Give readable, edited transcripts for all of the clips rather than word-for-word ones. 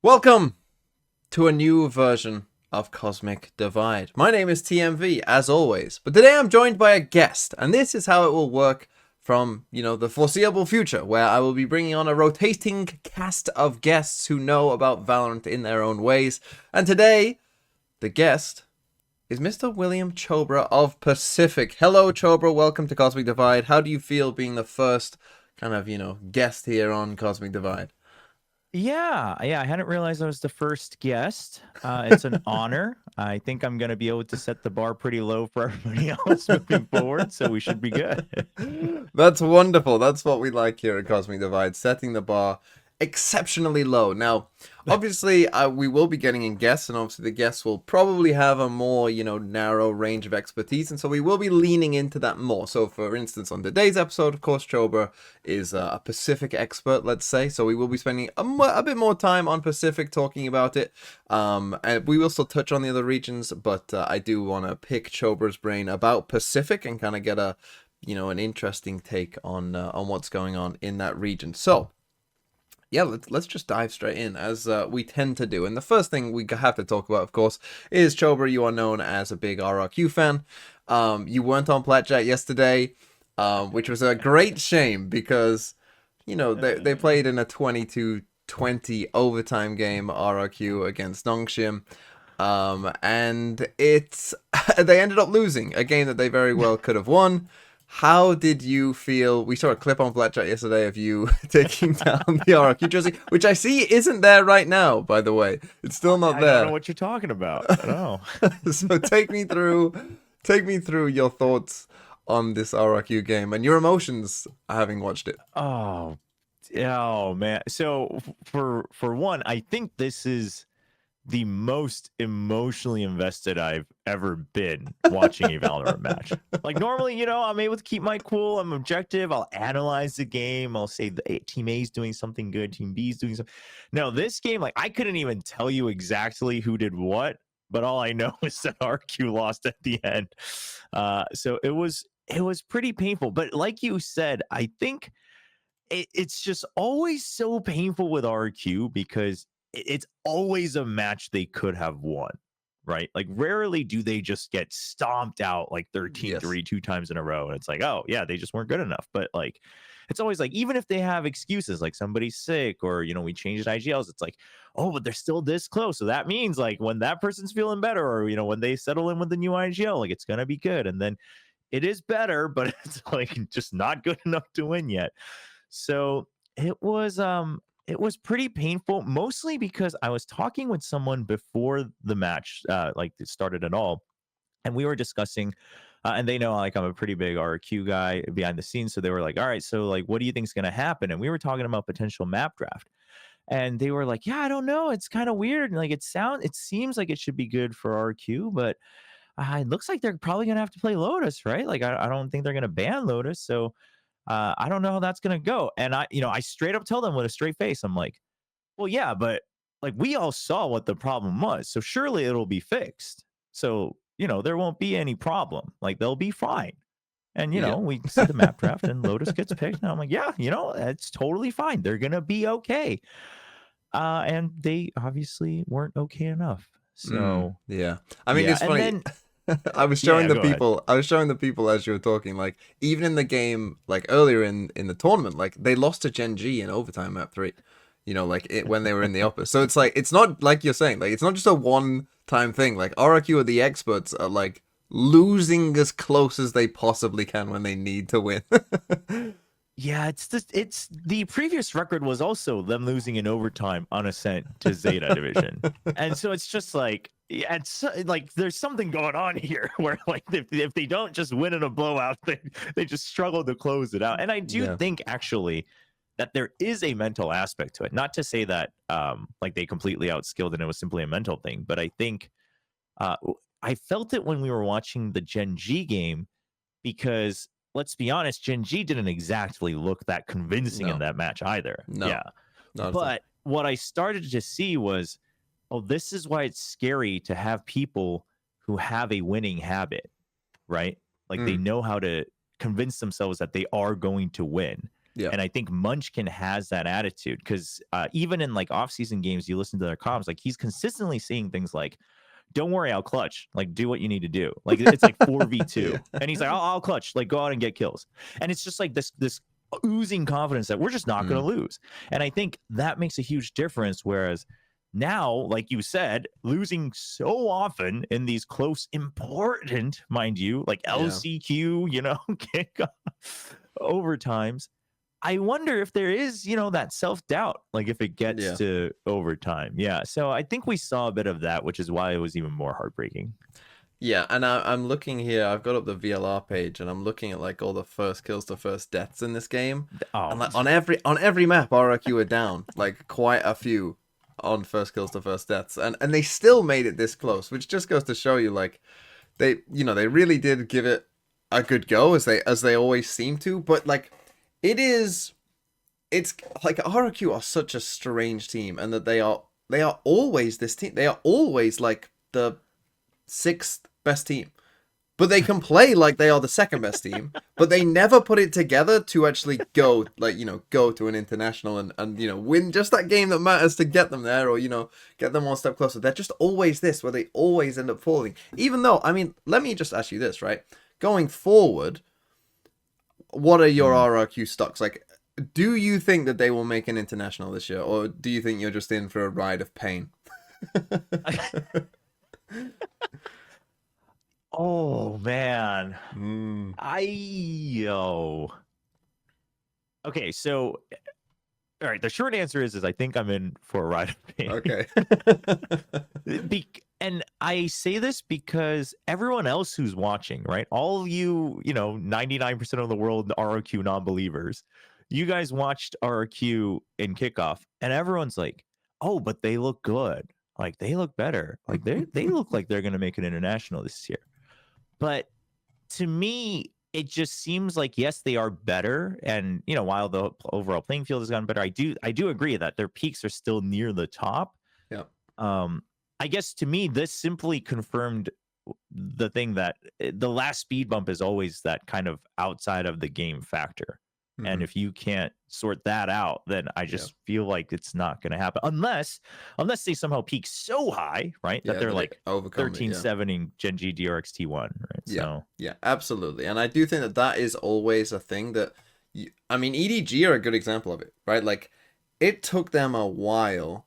Welcome to a new version of Cosmic Divide. My name is TMV, as always, but today I'm joined by a guest, and this is how it will work from, the foreseeable future, where I will be bringing on a rotating cast of guests who know about Valorant in their own ways. And today, the guest is Mr. William Chobra of Pacific. Hello, Chobra. Welcome to Cosmic Divide. How do you feel being the first kind of, guest here on Cosmic Divide? Yeah, I hadn't realized I was the first guest. It's an honor. I think I'm going to be able to set the bar pretty low for everybody else moving forward, so we should be good. That's wonderful. That's what we like here at Cosmic Divide, setting the bar exceptionally low. Now, obviously, we will be getting in guests, and obviously the guests will probably have a more, narrow range of expertise, and so we will be leaning into that more. So, for instance, on today's episode, of course, Chobra is a Pacific expert, let's say, so we will be spending a bit more time on Pacific talking about it, and we will still touch on the other regions, but I do want to pick Chobra's brain about Pacific and kind of get an interesting take on what's going on in that region. So, yeah, let's just dive straight in, as we tend to do. And the first thing we have to talk about, of course, is Chobra. You are known as a big RRQ fan. You weren't on Blackjack yesterday, which was a great shame because, they played in a 22-20 overtime game, RRQ against Nongshim. And they ended up losing a game that they very well could have won. How did you feel? We saw a clip on Blackjack yesterday of you taking down the RRQ jersey, which I see isn't there right now, by the way. It's still not there. I don't know what you're talking about. No. So take me through your thoughts on this RRQ game and your emotions having watched it. Oh man. So for one, I think this is the most emotionally invested I've ever been watching a Valorant match. Like normally, I'm able to keep my cool. I'm objective. I'll analyze the game. I'll say the team A is doing something good. Team B is doing something. No, this game, I couldn't even tell you exactly who did what, but all I know is that RQ lost at the end. So it was pretty painful. But like you said, I think it's just always so painful with RQ because it's always a match they could have won, right? Like rarely do they just get stomped out like 13-3 2 times in a row. And it's like, oh yeah, they just weren't good enough. But like, it's always like, even if they have excuses, like somebody's sick or, we changed IGLs, it's like, oh, but they're still this close. So that means like when that person's feeling better or, when they settle in with the new IGL, like it's going to be good. And then it is better, but it's like just not good enough to win yet. So it was pretty painful, mostly because I was talking with someone before the match, like it started at all, and we were discussing, and they know like I'm a pretty big RQ guy behind the scenes, so they were like, "All right, so like, what do you think is going to happen?" And we were talking about potential map draft, and they were like, "Yeah, I don't know, it's kind of weird. Like it seems like it should be good for RQ, but it looks like they're probably going to have to play Lotus, right? Like I don't think they're going to ban Lotus, so." I don't know how that's gonna go. And I straight up tell them with a straight face, I'm like, well, yeah, but like we all saw what the problem was, so surely it'll be fixed. So there won't be any problem. Like they'll be fine. And we see the map draft and Lotus gets picked. And I'm like, yeah, it's totally fine. They're gonna be okay. And they obviously weren't okay enough. So yeah, I mean, yeah. it's funny. Then, I was showing the people. I was showing the people as you were talking, like even in the game, like earlier in the tournament, like they lost to Gen G in overtime map 3. When they were in the upper. So it's like it's not like you're saying, like it's not just a one-time thing. Like RRQ or the experts are like losing as close as they possibly can when they need to win. Yeah, it's the previous record was also them losing in overtime on Acend to Zeta division. And so it's just like, it's like there's something going on here where like if they don't just win in a blowout, they just struggle to close it out. And I do think actually that there is a mental aspect to it. Not to say that like they completely outskilled and it was simply a mental thing, but I think I felt it when we were watching the Gen G game because let's be honest, Gen G didn't exactly look that convincing in that match either. No, yeah. But what I started to see was, oh, this is why it's scary to have people who have a winning habit, right? Like they know how to convince themselves that they are going to win. Yeah. And I think Munchkin has that attitude because even in like off-season games, you listen to their comms, like he's consistently saying things like, don't worry, I'll clutch. Like, do what you need to do. Like, it's like 4v2. Yeah. And he's like, I'll clutch. Like, go out and get kills. And it's just like this oozing confidence that we're just not going to lose. And I think that makes a huge difference. Whereas now, like you said, losing so often in these close, important, mind you, like LCQ, you know, kickoff overtimes. I wonder if there is, you know, that self-doubt, like if it gets to overtime. Yeah. So I think we saw a bit of that, which is why it was even more heartbreaking. Yeah, and I'm looking here. I've got up the VLR page, and I'm looking at like all the first kills to first deaths in this game. Oh. And like on every map, RRQ are down like quite a few on first kills to first deaths, and they still made it this close, which just goes to show you like they really did give it a good go as they always seem to. But like it's like RRQ are such a strange team, and that they are always this team. They are always like the 6th best team, but they can play like they are the 2nd best team, but they never put it together to actually go like, go to an international and win just that game that matters to get them there, or get them one step closer. They're just always this, where they always end up falling. Even though, I mean, let me just ask you this, right? Going forward, what are your RRQ stocks? Like, do you think that they will make an international this year, or do you think you're just in for a ride of pain? Oh man. Okay, so all right, the short answer is I think I'm in for a ride of pain. Okay. And I say this because everyone else who's watching, right? All of you, 99% of the world RRQ non-believers, you guys watched RRQ in kickoff, and everyone's like, oh, but they look good. Like, they look better. Like, they look like they're going to make an international this year. But to me, it just seems like, yes, they are better. And, while the overall playing field has gotten better, I do agree that their peaks are still near the top. Yeah. I guess to me, this simply confirmed the thing that the last speed bump is always that kind of outside of the game factor. And if you can't sort that out, then I just feel like it's not going to happen unless they somehow peak so high, right? That they're like 13-7ing Gen G DRX T1, right? Yeah, yeah, absolutely. And I do think that is always a thing that, I mean, EDG are a good example of it, right? Like, it took them a while.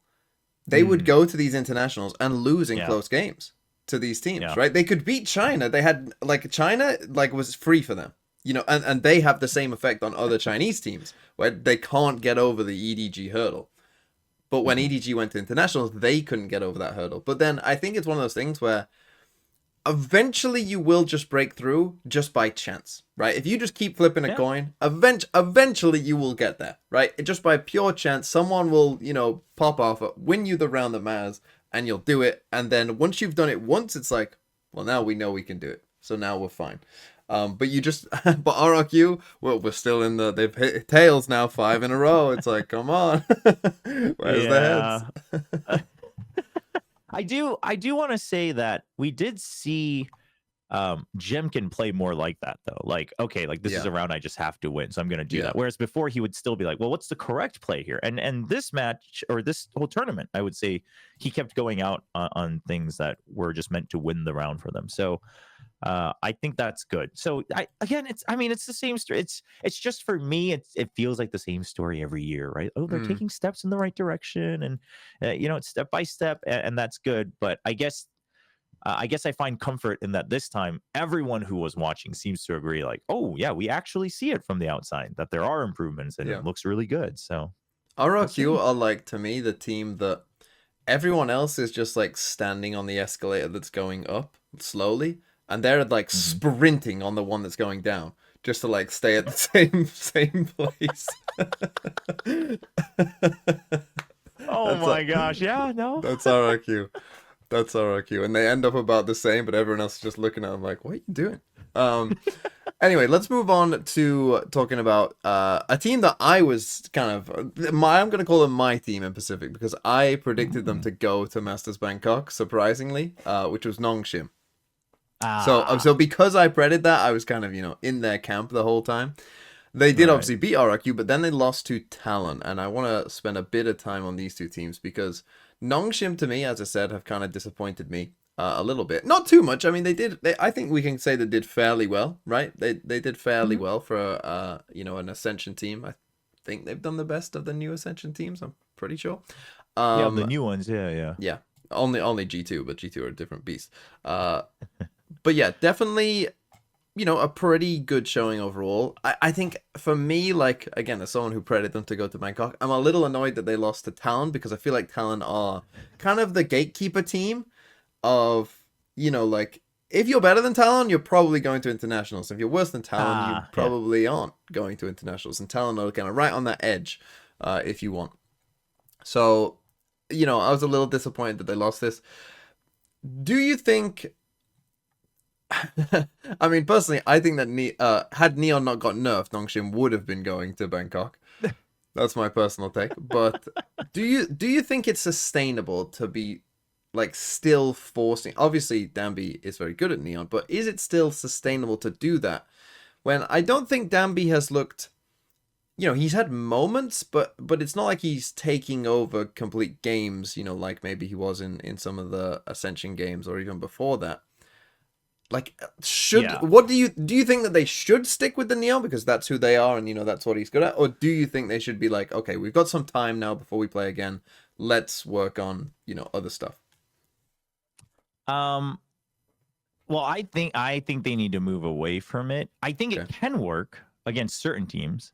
They would go to these internationals and lose in close games to these teams, right? They could beat China. They had, like, China, like, was free for them. And they have the same effect on other Chinese teams, where they can't get over the EDG hurdle. But when EDG went to internationals, they couldn't get over that hurdle. But then I think it's one of those things where eventually you will just break through just by chance, right? If you just keep flipping a coin, eventually you will get there, right? Just by pure chance, someone will, pop off, win you the round that matters, and you'll do it. And then once you've done it once, it's like, well, now we know we can do it. So now we're fine. But RRQ, well, we're still they've hit tails now 5 in a row. It's like, come on. Where's the heads? I do want to say that we did see Jem can play more like that, though. Like, okay, like this is a round I just have to win, so I'm going to do that. Whereas before he would still be like, well, what's the correct play here? And this match, or this whole tournament, I would say he kept going out on things that were just meant to win the round for them. So I think that's good. So it's the same story. It's just, for me, it feels like the same story every year, right? Oh, they're taking steps in the right direction, and it's step by step, and that's good. But I guess I find comfort in that this time everyone who was watching seems to agree, like, oh yeah, we actually see it from the outside that there are improvements, and it looks really good. So RRQ are, like, to me, the team that everyone else is just like standing on the escalator that's going up slowly. And they're like sprinting on the one that's going down, just to like stay at the same place. Oh my gosh! Yeah, no, that's RRQ. That's RRQ, and they end up about the same, but everyone else is just looking at them like, "What are you doing?" Anyway, let's move on to talking about a team that I was kind of I'm going to call them my team in Pacific, because I predicted them to go to Masters Bangkok, surprisingly, which was Nongshim. So because I predicted that, I was kind of, in their camp the whole time. They did Right. obviously beat RRQ, but then they lost to Talon, and I want to spend a bit of time on these two teams because Nongshim, to me, as I said, have kind of disappointed me a little bit. Not too much. I mean, I think we can say they did fairly well, right? They did fairly Mhm. well for an Ascension team. I think they've done the best of the new Ascension teams. I'm pretty sure. Yeah, the Um, new ones. Yeah. yeah, only G2, but G2 are a different beast. But yeah, definitely, a pretty good showing overall. I think for me, like, again, as someone who predicted them to go to Bangkok, I'm a little annoyed that they lost to Talon because I feel like Talon are kind of the gatekeeper team of, like, if you're better than Talon, you're probably going to internationals. If you're worse than Talon, you Yeah. probably aren't going to internationals. And Talon are kind of right on that edge, if you want. So, I was a little disappointed that they lost this. Do you think? I mean, personally, I think that had Neon not got nerfed, Nongshim would have been going to Bangkok. That's my personal take. But do you think it's sustainable to be like still forcing? Obviously, Danby is very good at Neon, but is it still sustainable to do that when I don't think Danby has looked? He's had moments, but it's not like he's taking over complete games. Like maybe he was in some of the Ascension games or even before that. Like, Yeah. what do you think that they should stick with the Neon because that's who they are and that's what he's good at, or do you think they should be like, okay, we've got some time now before we play again, let's work on other stuff? Um. Well, I think they need to move away from it. I think it Okay. can work against certain teams.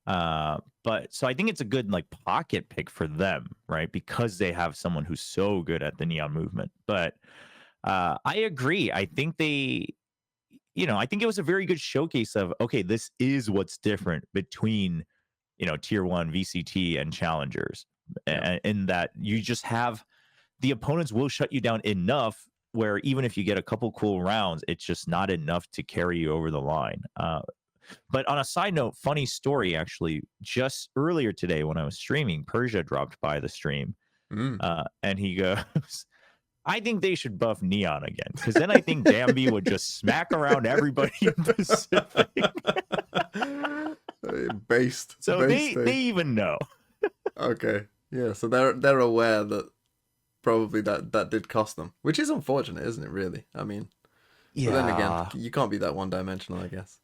But so I think it's a good like pocket pick for them, right? Because they have someone who's so good at the Neon movement. But I agree. I think I think it was a very good showcase of, okay, this is what's different between, tier one VCT and challengers. Yeah. In that you just have the opponents will shut you down enough where even if you get a couple cool rounds, it's just not enough to carry you over the line. But on a side note, funny story actually, just earlier today when I was streaming, Persia dropped by the stream and he goes, I think they should buff Neon again because then I think Danby would just smack around everybody in Pacific. Based. So they even know. Okay. Yeah, so they're aware that probably that did cost them, which is unfortunate, isn't it, really? I mean, but then again, you can't be that one-dimensional, I guess.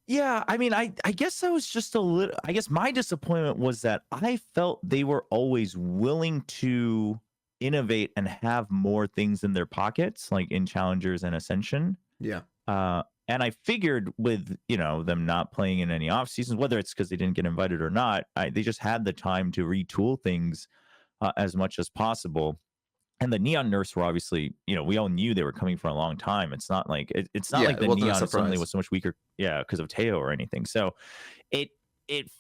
Yeah, I mean, I guess I was just a little. I guess my disappointment was that I felt they were always willing to innovate and have more things in their pockets, like in Challengers and Ascension. Yeah. And I figured with them not playing in any off seasons, whether it's because they didn't get invited or not, they just had the time to retool things as much as possible. And the Neon nerfs were obviously, we all knew they were coming for a long time. It's not like it's not Yeah, like it the wasn't a Neon suddenly surprise. was so much weaker, because of Teo or anything. So it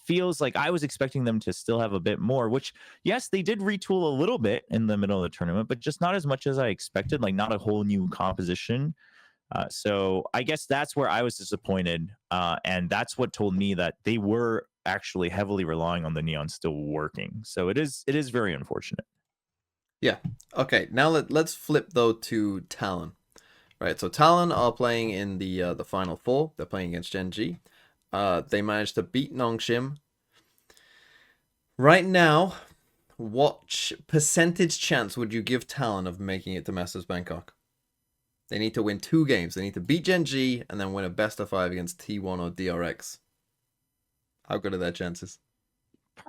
feels like I was expecting them to still have a bit more, which yes, they did retool a little bit in the middle of the tournament, but just not as much as I expected, like not a whole new composition. So I guess that's where I was disappointed. And that's what told me that they were actually heavily relying on the Neon still working. So it is very unfortunate. Yeah. Okay. Now let's flip though to Talon. Right. So Talon are playing in the final four. They're playing against Gen G. They managed to beat Nongshim. Right now, what percentage chance would you give Talon of making it to Masters Bangkok? They need to win 2 games. They need to beat Gen G and then win a best of 5 against T1 or DRX. How good are their chances?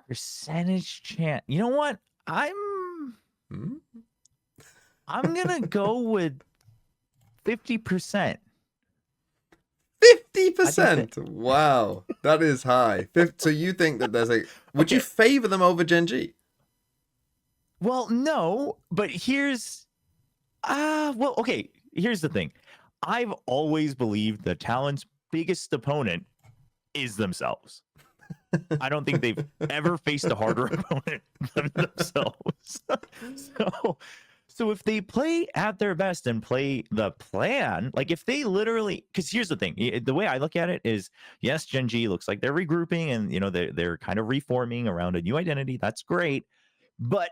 Percentage chance. You know what? I'm gonna go with 50%. 50%. Wow, that is high. So you think that there's a? Would you favor them over Gen G? Well, no, but here's here's the thing. I've always believed that Talon's biggest opponent is themselves. I don't think they've ever faced a harder opponent than themselves. So if they play at their best and play the plan, like if they literally, because here's the thing, the way I look at it is, yes, Gen G looks like they're regrouping and they're kind of reforming around a new identity. That's great, but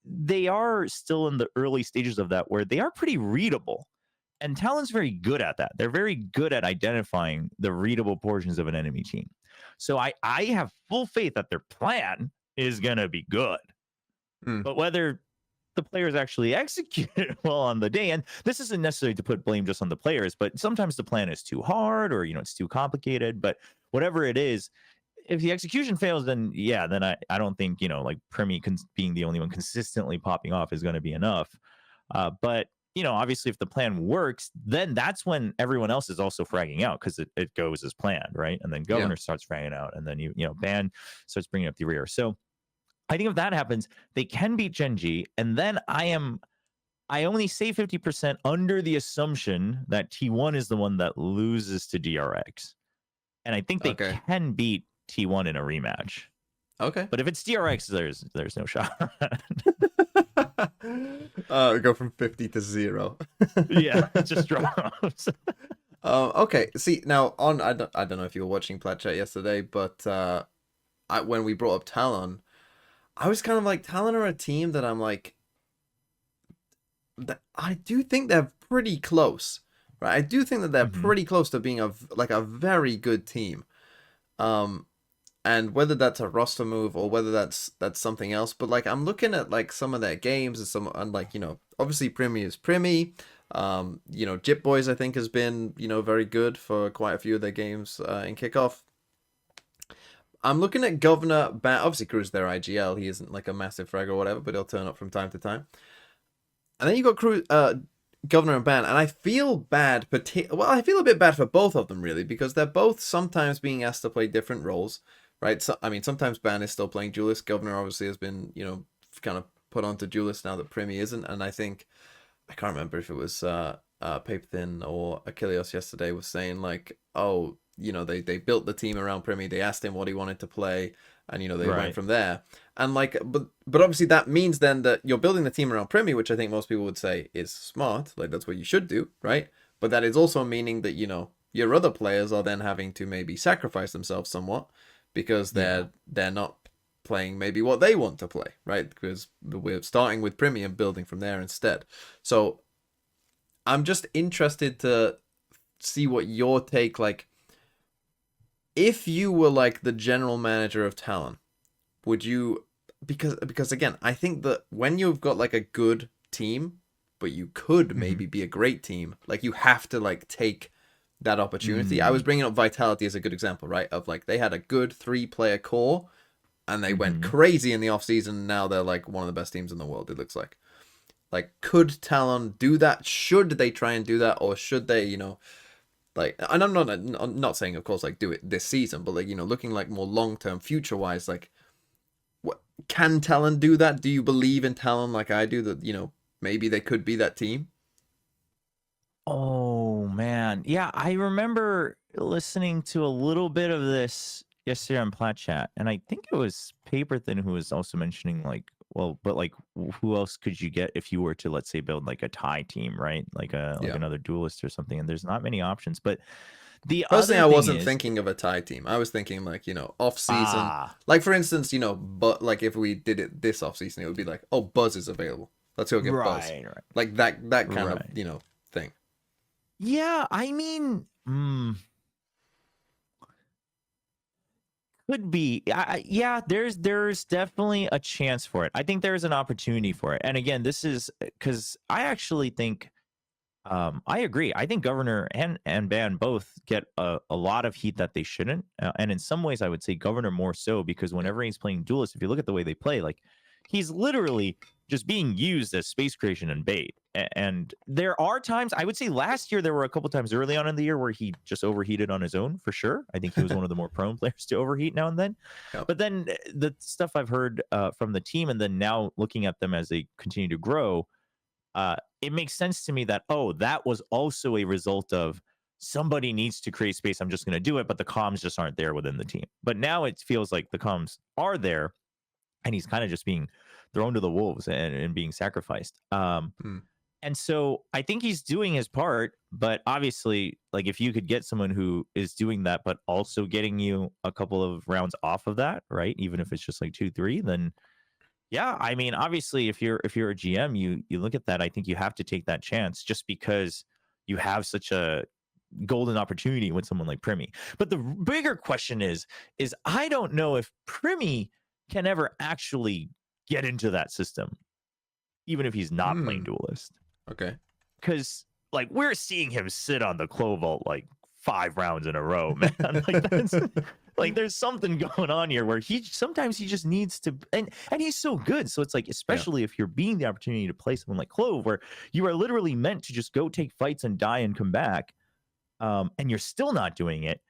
they are still in the early stages of that where they are pretty readable. And Talon's very good at that. They're very good at identifying the readable portions of an enemy team. So I have full faith that their plan is gonna be good. Mm. But whether the players actually execute it well on the day, and this isn't necessarily to put blame just on the players, but sometimes the plan is too hard or it's too complicated. But whatever it is, if the execution fails, then yeah, then I don't think like Premi being the only one consistently popping off is going to be enough. But obviously, if the plan works, then that's when everyone else is also fragging out because it goes as planned, right? And then Governor starts fragging out, and then Ban starts bringing up the rear. So I think if that happens, they can beat Gen G, and then I only say 50% under the assumption that T1 is the one that loses to DRX. And I think they can beat T1 in a rematch. Okay. But if it's DRX, there's no shot. Go from 50 to 0. Yeah, it just drops. Okay. See, now I don't know if you were watching Plat Chat yesterday, but when we brought up Talon, I was kind of like, Talon are a team that I'm like, I do think they're pretty close, right? I do think that they're pretty close to being a very good team. And whether that's a roster move or whether that's something else, but like I'm looking at like some of their games and like obviously Premi is Premi. Jip Boys I think has been very good for quite a few of their games in kickoff. I'm looking at Governor Ban. Obviously Crew's their IGL. He isn't like a massive frag or whatever, but he'll turn up from time to time. And then you got Crew, Governor and Ban, and I feel bad. I feel a bit bad for both of them really, because they're both sometimes being asked to play different roles. Right, so I mean, sometimes Ban is still playing Duelist. Governor obviously has been, kind of put onto Duelist now that Premi isn't. And I think, I can't remember if it was Paper Thin or Achilles yesterday was saying like, oh, they built the team around Premi. They asked him what he wanted to play, and they went from there. And like, but obviously that means then that you're building the team around Premi, which I think most people would say is smart. Like that's what you should do, right? But that is also meaning that your other players are then having to maybe sacrifice themselves somewhat, because they're not playing maybe what they want to play, right? Because we're starting with Premi and building from there instead. So I'm just interested to see what your take, like, if you were like the general manager of Talon, would you, because again, I think that when you've got like a good team, but you could maybe be a great team, like you have to like take that opportunity. I was bringing up Vitality as a good example, right? Of like they had a good 3-player core and they went crazy in the off season. Now they're like one of the best teams in the world, it looks like. Like, could Talon do that? Should they try and do that? Or should they, like, and I'm not saying, of course, like do it this season, but like, looking like more long-term future wise, like what can Talon do that? Do you believe in Talon like I do, that, maybe they could be that team? Oh man, yeah, I remember listening to a little bit of this yesterday on Plat Chat, and I think it was Paper Thin who was also mentioning like, well, but like, who else could you get if you were to, let's say, build like a tie team, right? Like another Duelist or something, and there's not many options. But the personally, I other thing wasn't thinking of a tie team. I was thinking like off season, like for instance, but like if we did it this off season, it would be like, oh, Buzz is available. Let's go get Buzz. Right. Like that kind of thing. Yeah, I mean, could be. Yeah, there's definitely a chance for it. I think there's an opportunity for it. And again, this is because I actually think, I agree. I think Governor and Ban both get a lot of heat that they shouldn't. And in some ways, I would say Governor more so, because whenever he's playing Duelist, if you look at the way they play, like he's literally just being used as space creation and bait. And there are times, I would say last year, there were a couple times early on in the year where he just overheated on his own, for sure. I think he was one of the more prone players to overheat now and then. Yep. But then the stuff I've heard from the team, and then now looking at them as they continue to grow, it makes sense to me that, oh, that was also a result of somebody needs to create space. I'm just going to do it. But the comms just aren't there within the team. But now it feels like the comms are there, and he's kind of just being thrown to the wolves and being sacrificed. And so I think he's doing his part, but obviously, like if you could get someone who is doing that, but also getting you a couple of rounds off of that, right? Even if it's just like 2-3, then yeah, I mean, obviously if you're a GM, you look at that, I think you have to take that chance, just because you have such a golden opportunity with someone like Primi. But the bigger question is I don't know if Primi can ever actually get into that system, even if he's not playing Duelist. Okay. Because like we're seeing him sit on the Clovalt like 5 rounds in a row, man. Like that's like there's something going on here where sometimes he just needs to, and he's so good. So it's like, especially if you're being the opportunity to play someone like Clove, where you are literally meant to just go take fights and die and come back, and you're still not doing it.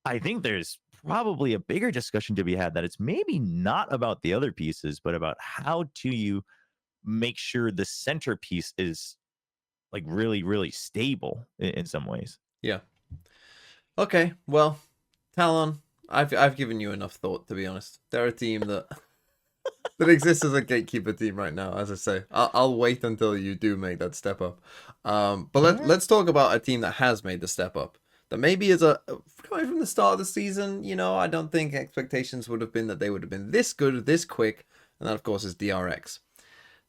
I think there's probably a bigger discussion to be had that it's maybe not about the other pieces, but about how do you make sure the centerpiece is like really, really stable in some ways. Yeah. Okay. Well, Talon, I've given you enough thought, to be honest. They're a team that exists as a gatekeeper team right now. As I say, I'll wait until you do make that step up. But let's talk about a team that has made the step up. That maybe is coming from the start of the season. You know, I don't think expectations would have been that they would have been this good, this quick, and that of course is DRX.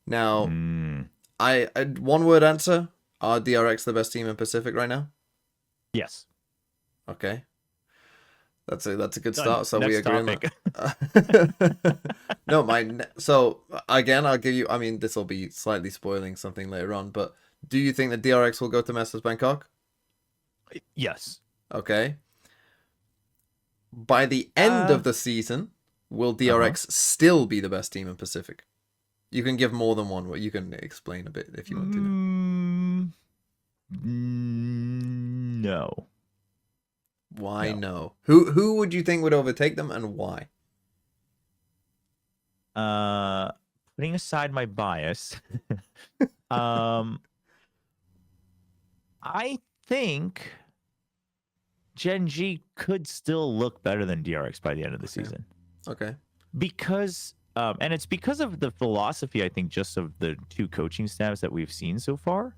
Now, I one word answer: are DRX the best team in Pacific right now? Yes. Okay. That's a good start. So Next we agree topic. on that. No, so again, I'll give you. I mean, this will be slightly spoiling something later on, but do you think that DRX will go to Masters Bangkok? Yes. Okay. By the end of the season, will DRX still be the best team in Pacific? You can give more than one. You can explain a bit if you want to. No. Why no? Who would you think would overtake them and why? Putting aside my bias, I think Gen G could still look better than DRX by the end of the season. Okay. Because and it's because of the philosophy, I think, just of the 2 coaching staffs that we've seen so far.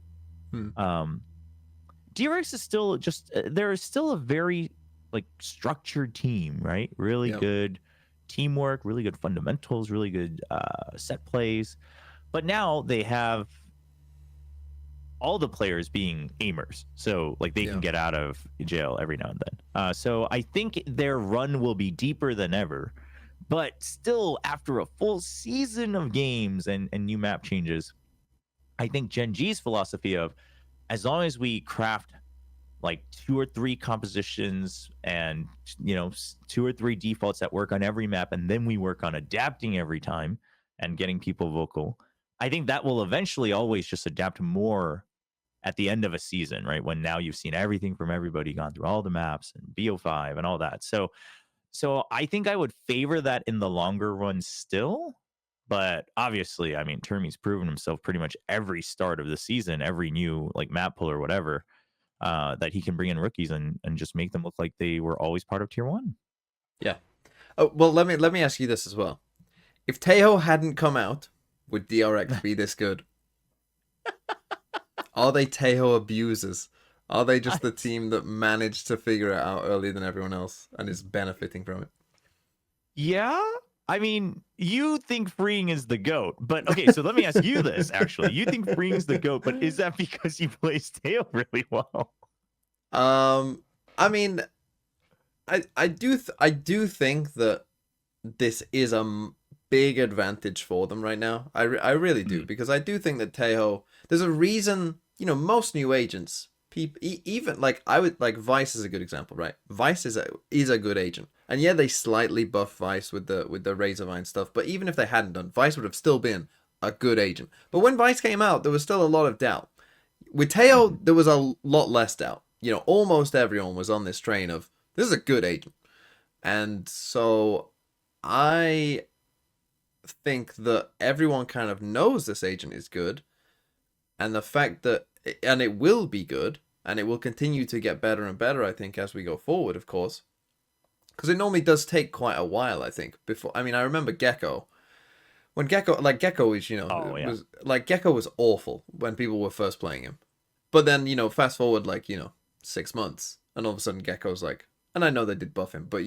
DRX is still just there is still a very like structured team, right? Really good teamwork, really good fundamentals, really good set plays. But now they have all the players being aimers, so like they can get out of jail every now and then. So I think their run will be deeper than ever. But still, after a full season of games and new map changes, I think Gen G's philosophy of as long as we craft like 2 or 3 compositions and 2 or 3 defaults that work on every map, and then we work on adapting every time and getting people vocal, I think that will eventually always just adapt more at the end of a season, right? When now you've seen everything from everybody, gone through all the maps and BO5 and all that. So I think I would favor that in the longer run still. But obviously, I mean, Termi's proven himself pretty much every start of the season, every new like map pull or whatever, that he can bring in rookies and just make them look like they were always part of tier 1. Yeah. Oh, well, let me ask you this as well. If Tejo hadn't come out, would DRX be this good? Are they Tejo abusers? Are they just the team that managed to figure it out earlier than everyone else and is benefiting from it? Yeah. I mean, you think Freeing is the GOAT, but okay, so let me ask you this, actually. You think Freeing is the GOAT, but is that because he plays Tejo really well? I mean, I do think that this is a big advantage for them right now. I really do, because I do think that Tejo, there's a reason, most new agents, even like Vice is a good example, right? Vice is a good agent, and yeah, they slightly buff Vice with the Razorvine stuff, but even if they hadn't done, Vice would have still been a good agent. But when Vice came out, there was still a lot of doubt. With Tejo, there was a lot less doubt. Almost everyone was on this train of this is a good agent, and so I think that everyone kind of knows this agent is good, and the fact that it will be good, and it will continue to get better and better, I think, as we go forward, of course, because it normally does take quite a while, I think, before. I mean, I remember Gecko. When Gecko is, Gecko was awful when people were first playing him, but then fast forward 6 months, and all of a sudden Gecko's like, and I know they did buff him, but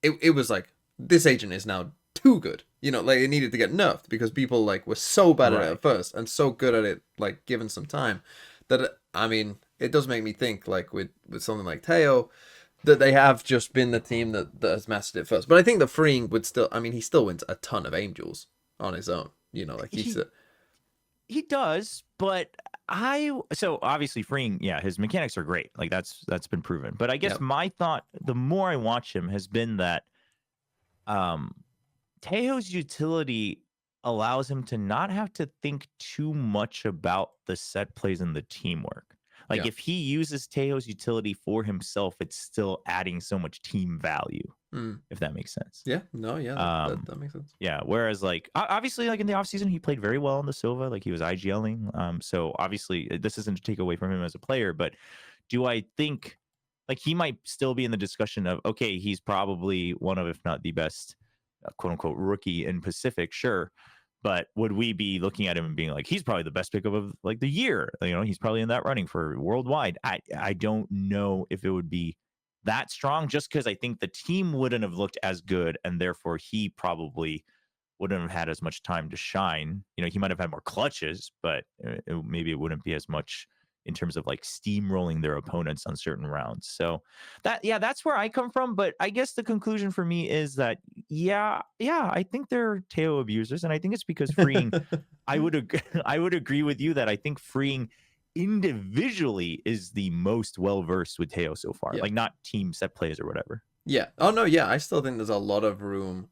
it was like this agent is now too good. It needed to get nerfed because people were so bad at it at first and so good at it given some time that, I mean, it does make me think, like with something like Teo, that they have just been the team that has mastered it first. But I think the freeing would still, I mean, he still wins a ton of aim duels on his own. You know, like he does, but so obviously freeing, yeah, his mechanics are great. Like that's been proven. But I guess my thought, the more I watch him, has been that Teo's utility allows him to not have to think too much about the set plays and the teamwork. Like if he uses Teo's utility for himself, it's still adding so much team value. If that makes sense. Yeah, no, yeah, that makes sense. Yeah, whereas like obviously like in the offseason he played very well on the Silva, like he was IGLing. So obviously this isn't to take away from him as a player, but do I think like he might still be in the discussion of, okay, he's probably one of, if not the best, quote unquote, rookie in Pacific, sure. But would we be looking at him and being like, he's probably the best pick of like the year? You know, he's probably in that running for worldwide. I don't know if it would be that strong, just because I think the team wouldn't have looked as good, and therefore he probably wouldn't have had as much time to shine. You know, he might have had more clutches, but maybe it wouldn't be as much in terms of like steamrolling their opponents on certain rounds. So that's where I come from. But I guess the conclusion for me is that, I think they're Teo abusers. And I think it's because freeing, I would agree with you that I think freeing individually is the most well-versed with Teo so far, like not team set plays or whatever. Yeah. Oh no, yeah. I still think there's a lot of room,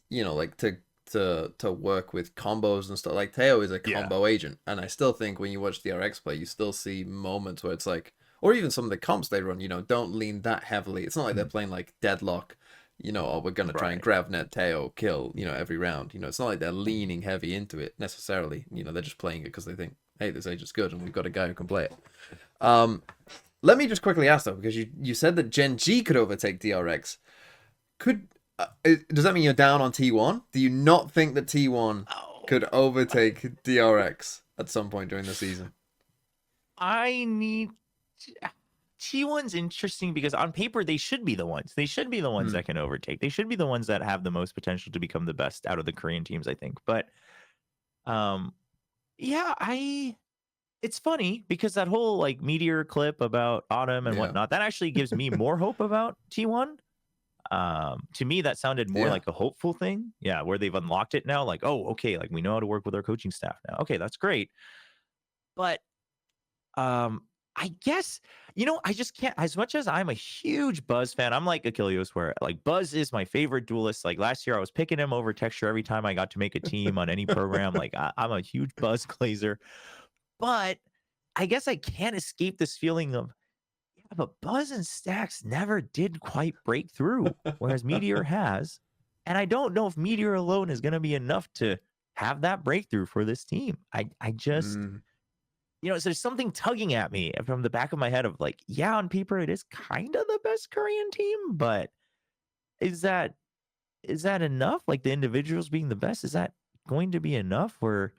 you know, like to work with combos and stuff. Like Teo is a combo agent, and I still think when you watch DRX play, you still see moments where it's like, or even some of the comps they run, you know, don't lean that heavily. It's not like they're playing like Deadlock, you know, or we're gonna try and grab net Teo kill, you know, every round. You know, it's not like they're leaning heavy into it necessarily. You know, they're just playing it because they think, hey, this agent's good, and we've got a guy who can play it. Let me just quickly ask though, because you said that Gen G could overtake DRX. Does that mean you're down on T1? Do you not think that T1 could overtake DRX at some point during the season? T1's interesting because on paper they should be the ones. They should be the ones that can overtake. They should be the ones that have the most potential to become the best out of the Korean teams, I think. But it's funny because that whole like Meteor clip about Autumn and whatnot, that actually gives me more hope about T1. To me, that sounded more like a hopeful thing. Yeah, where they've unlocked it now. Like, oh, okay, like we know how to work with our coaching staff now. Okay, that's great. But I guess, you know, I just can't, as much as I'm a huge Buzz fan, I'm like Achilles, where like Buzz is my favorite duelist. Like last year I was picking him over Texture every time I got to make a team on any program. Like I'm a huge Buzz glazer. But I guess I can't escape this feeling of, but Buzz and Stacks never did quite break through, whereas Meteor has. And I don't know if Meteor alone is going to be enough to have that breakthrough for this team. I just, you know, so there's something tugging at me from the back of my head of like, yeah, on paper it is kind of the best Korean team, but is that enough? Like the individuals being the best, is that going to be enough? Or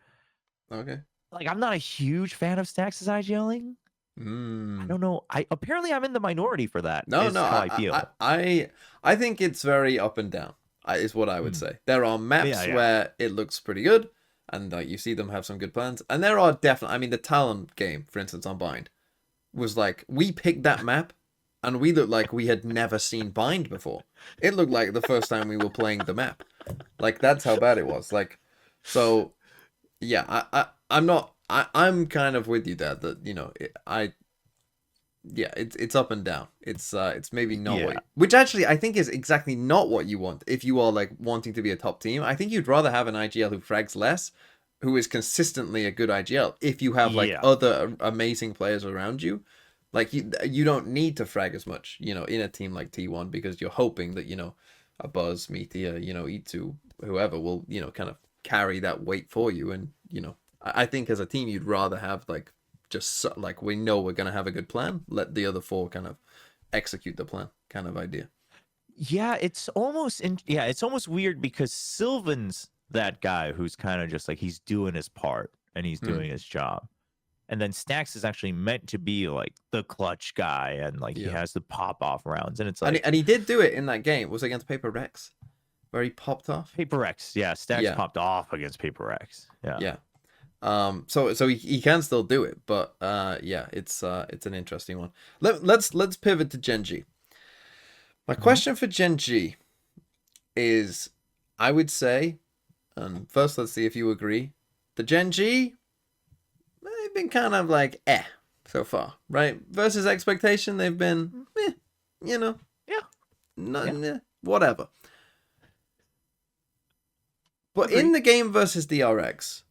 like I'm not a huge fan of Stacks' IGLing. I don't know. Apparently I'm in the minority for that. No, how I feel. I think it's very up and down. Is what I would say. There are maps where it looks pretty good, and like you see them have some good plans, and there are definitely. I mean, the Talon game, for instance, on Bind, was like we picked that map, and we looked like we had never seen Bind before. It looked like the first time we were playing the map. Like that's how bad it was. Like, so yeah, I'm not. I'm kind of with you there that, you know, it's up and down. It's maybe not which actually I think is exactly not what you want if you are like wanting to be a top team. I think you'd rather have an IGL who frags less, who is consistently a good IGL. If you have like other amazing players around you, like you don't need to frag as much, you know, in a team like T1 because you're hoping that, you know, a Buzz, Meteor, you know, E2, whoever will, you know, kind of carry that weight for you. And, you know, I think as a team, you'd rather have like just like we know we're going to have a good plan. Let the other four kind of execute the plan kind of idea. Yeah, it's almost it's almost weird because Sylvan's that guy who's kind of just like he's doing his part and he's doing his job. And then Stacks is actually meant to be like the clutch guy and like he has the pop off rounds. And it's like and he did do it in that game. Was it against Paper Rex where he popped off? Paper Rex, yeah. Stacks popped off against Paper Rex. Yeah. So he can still do it, but yeah, it's an interesting one. Let's pivot to Gen G. My question for Gen G is, I would say, and first let's see if you agree, the Gen G, they've been kind of like so far, right? Versus expectation, they've been you know, whatever. But Agreed. in the game versus DRX,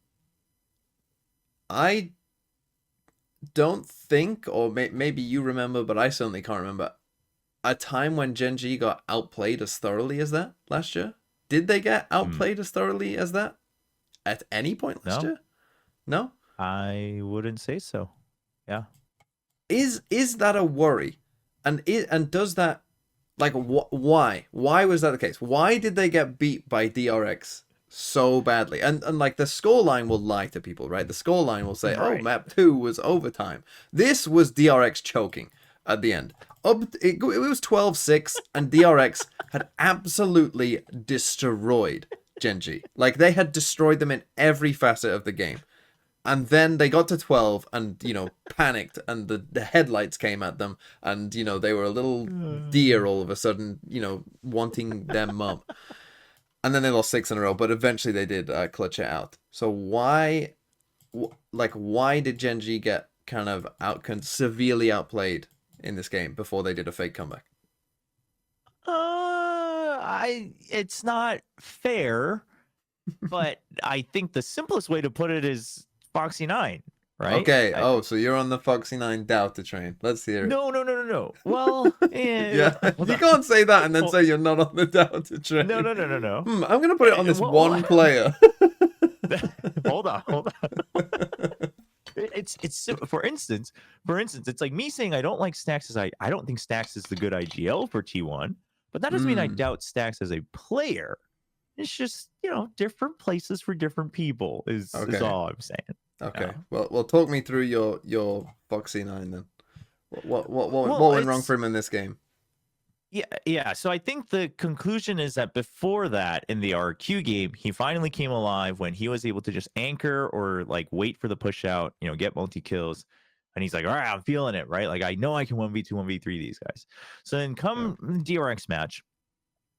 I don't think, or maybe you remember, but I certainly can't remember, a time when Gen G got outplayed as thoroughly as that last year. Did they get outplayed as thoroughly as that at any point last year? No? I wouldn't say so. Yeah. Is that a worry? And does that, like, why? Why was that the case? Why did they get beat by DRX so badly? And like, the scoreline will lie to people, right? The scoreline will say, Right. oh, map 2 was overtime. This was DRX choking at the end. It was 12-6, and DRX had absolutely destroyed Gen G. Like, they had destroyed them in every facet of the game. And then they got to 12 and, panicked, and the headlights came at them, and, they were a little deer all of a sudden, wanting their mum. And then they lost 6 in a row, but eventually they did clutch it out. So why did Gen G get kind of severely outplayed in this game before they did a fake comeback? It's not fair, but I think the simplest way to put it is Foxy9, right? Okay. So you're on the Foxy9 doubter train. Let's hear it. No. Well, yeah. You can't say that and then say you're not on the doubter train. No. I'm gonna put it on this one player. Hold on. It's for instance, it's like me saying I don't like Stax as I don't think Stax is the good IGL for T1, but that doesn't mean I doubt Stax as a player. It's just, different places for different people is all I'm saying. Okay. Well, talk me through your Foxy9 then. What went wrong for him in this game? Yeah. So I think the conclusion is that before that, in the RQ game, he finally came alive when he was able to just anchor or like wait for the push out, get multi kills. And he's like, all right, I'm feeling it, right? Like, I know I can 1v2, 1v3 these guys. So then come DRX match,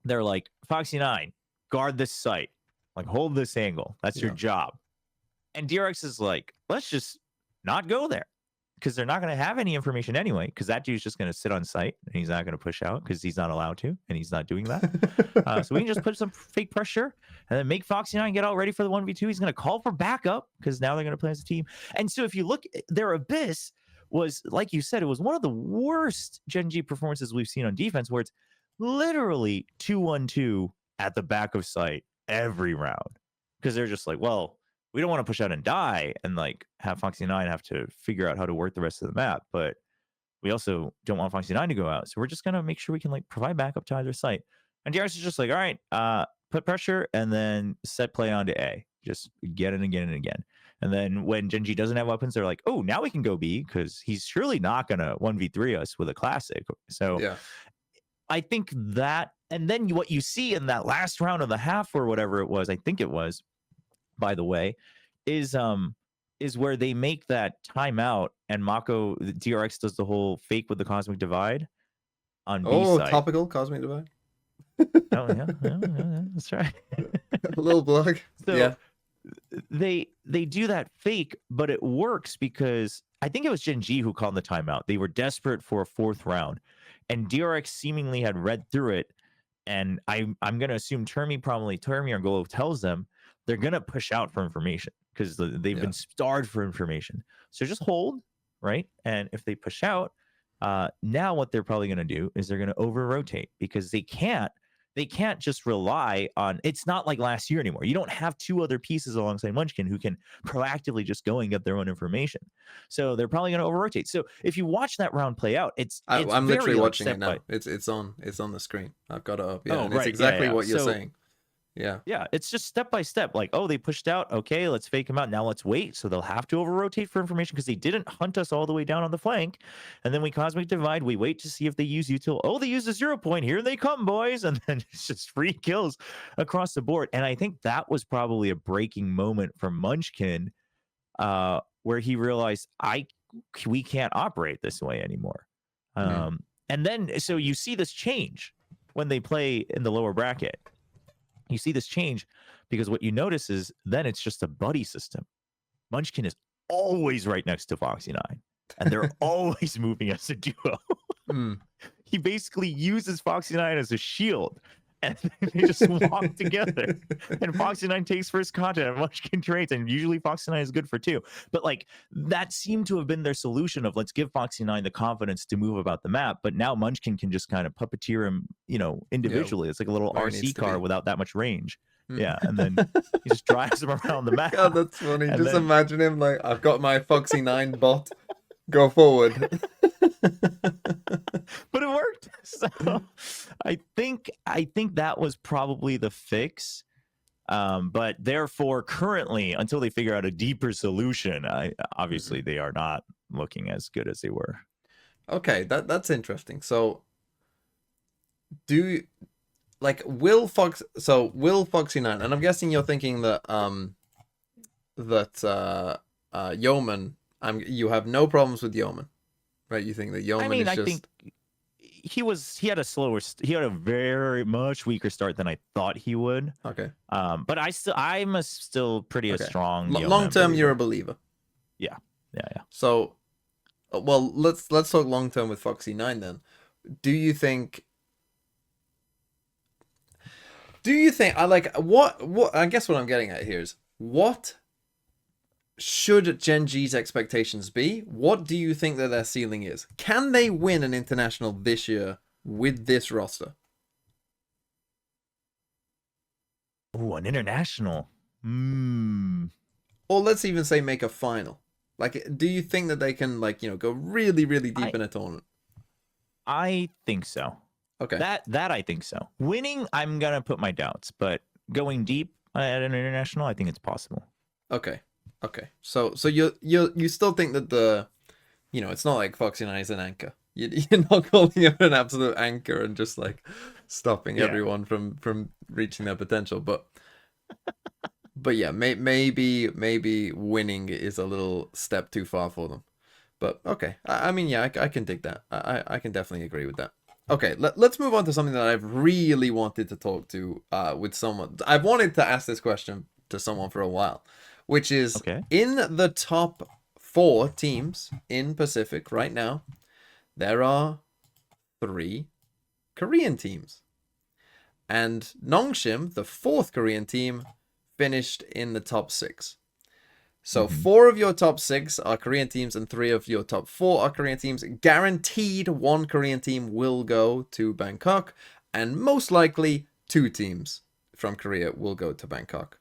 they're like, Foxy9, guard this site, like hold this angle. That's your job. And DRX is like, let's just not go there, because they're not going to have any information anyway, because that dude's just going to sit on site and he's not going to push out because he's not allowed to, and he's not doing that. So we can just put some fake pressure and then make Foxy9 get all ready for the 1v2. He's going to call for backup because now they're going to play as a team. And so if you look, their Abyss was, like you said, it was one of the worst Gen G performances we've seen on defense, where it's literally 2-1-2 at the back of site every round, because they're just like, well, we don't want to push out and die and like have Foxy9 have to figure out how to work the rest of the map, but we also don't want Foxy9 to go out. So we're just going to make sure we can like provide backup to either site. And DRX is just like, all right, put pressure and then set play onto A. Just again and again and again. And then when Gen G doesn't have weapons, they're like, oh, now we can go B, because he's surely not going to 1v3 us with a classic. So yeah. I think that, and then what you see in that last round of the half or whatever it was, I think it was, by the way, is where they make that timeout and Mako, DRX does the whole fake with the Cosmic Divide on B side. Topical Cosmic Divide. yeah, that's right. A little blog. So yeah. They do that fake, but it works because I think it was Gen G who called the timeout. They were desperate for a 4th round, and DRX seemingly had read through it. And I'm going to assume Termi or Golo tells them they're going to push out for information because they've been starved for information. So just hold, right? And if they push out, now what they're probably going to do is they're going to over-rotate, because they can't just rely on, it's not like last year anymore. You don't have 2 other pieces alongside Munchkin who can proactively just go and get their own information. So they're probably going to over-rotate. So if you watch that round play out, I'm literally watching it now. It's on the screen. I've got it up. Yeah, and it's exactly what you're saying. Yeah, it's just step by step. Like, oh, they pushed out. Okay, let's fake them out. Now let's wait. So they'll have to over-rotate for information because they didn't hunt us all the way down on the flank. And then we Cosmic Divide. We wait to see if they use util. Oh, they use a 0 point. Here they come, boys. And then it's just free kills across the board. And I think that was probably a breaking moment for Munchkin, where he realized we can't operate this way anymore. Mhm. And then so you see this change when they play in the lower bracket. You see this change because what you notice is then it's just a buddy system. Munchkin is always right next to Foxy9, and they're always moving as a duo. Mm. He basically uses Foxy9 as a shield, and they just walk together. And Foxy9 takes first contact, and Munchkin trades, and usually Foxy9 is good for 2. But like that seemed to have been their solution of let's give Foxy9 the confidence to move about the map. But now Munchkin can just kind of puppeteer him, individually. It's like a little where he needs RC to car be. without that much range. Mm. Yeah, and then he just drives him around the map. God, that's funny. And Just then- imagine him like, I've got my Foxy9 bot. Go forward. But it worked. So I think that was probably the fix. But therefore, currently, until they figure out a deeper solution, obviously they are not looking as good as they were. Okay, that's interesting. So, will Foxy9, and I'm guessing you're thinking that Yeoman, you have no problems with Yeoman, right? You think that Yeoman is just... I think he had a very much weaker start than I thought he would. Okay. But I'm still pretty a strong long term believer. you're a believer. Yeah. So, well, let's talk long term with Foxy9 then. Do you think what I guess what I'm getting at here is, what should Gen G's expectations be? What do you think that their ceiling is? Can they win an international this year with this roster? Oh, an international. Or let's even say make a final. Like, do you think that they can, go really, really deep in a tournament? I think so. Okay. That I think so. Winning, I'm gonna put my doubts, but going deep at an international, I think it's possible. Okay. So you still think that it's not like Foxy9 is an anchor. You're not calling him an absolute anchor and just like stopping everyone from reaching their potential, but yeah, maybe winning is a little step too far for them. But okay, I mean, yeah, I can dig that. I can definitely agree with that. Okay, let's move on to something that I've really wanted to talk to with someone. I've wanted to ask this question to someone for a while, which is, in the top 4 teams in Pacific right now, there are 3 Korean teams. And Nongshim, the 4th Korean team, finished in the top 6. So 4 of your top 6 are Korean teams and 3 of your top 4 are Korean teams. Guaranteed 1 Korean team will go to Bangkok, and most likely 2 teams from Korea will go to Bangkok.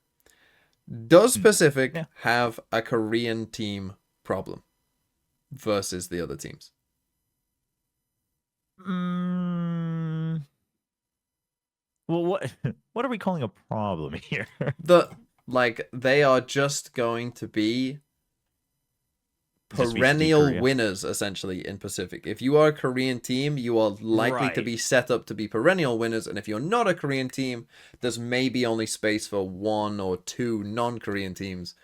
Does Pacific have a Korean team problem versus the other teams? Well, what are we calling a problem here? They are just going to be perennial winners, essentially, in Pacific. If you are a Korean team, you are likely to be set up to be perennial winners, and if you're not a Korean team, there's maybe only space for 1 or 2 non-Korean teams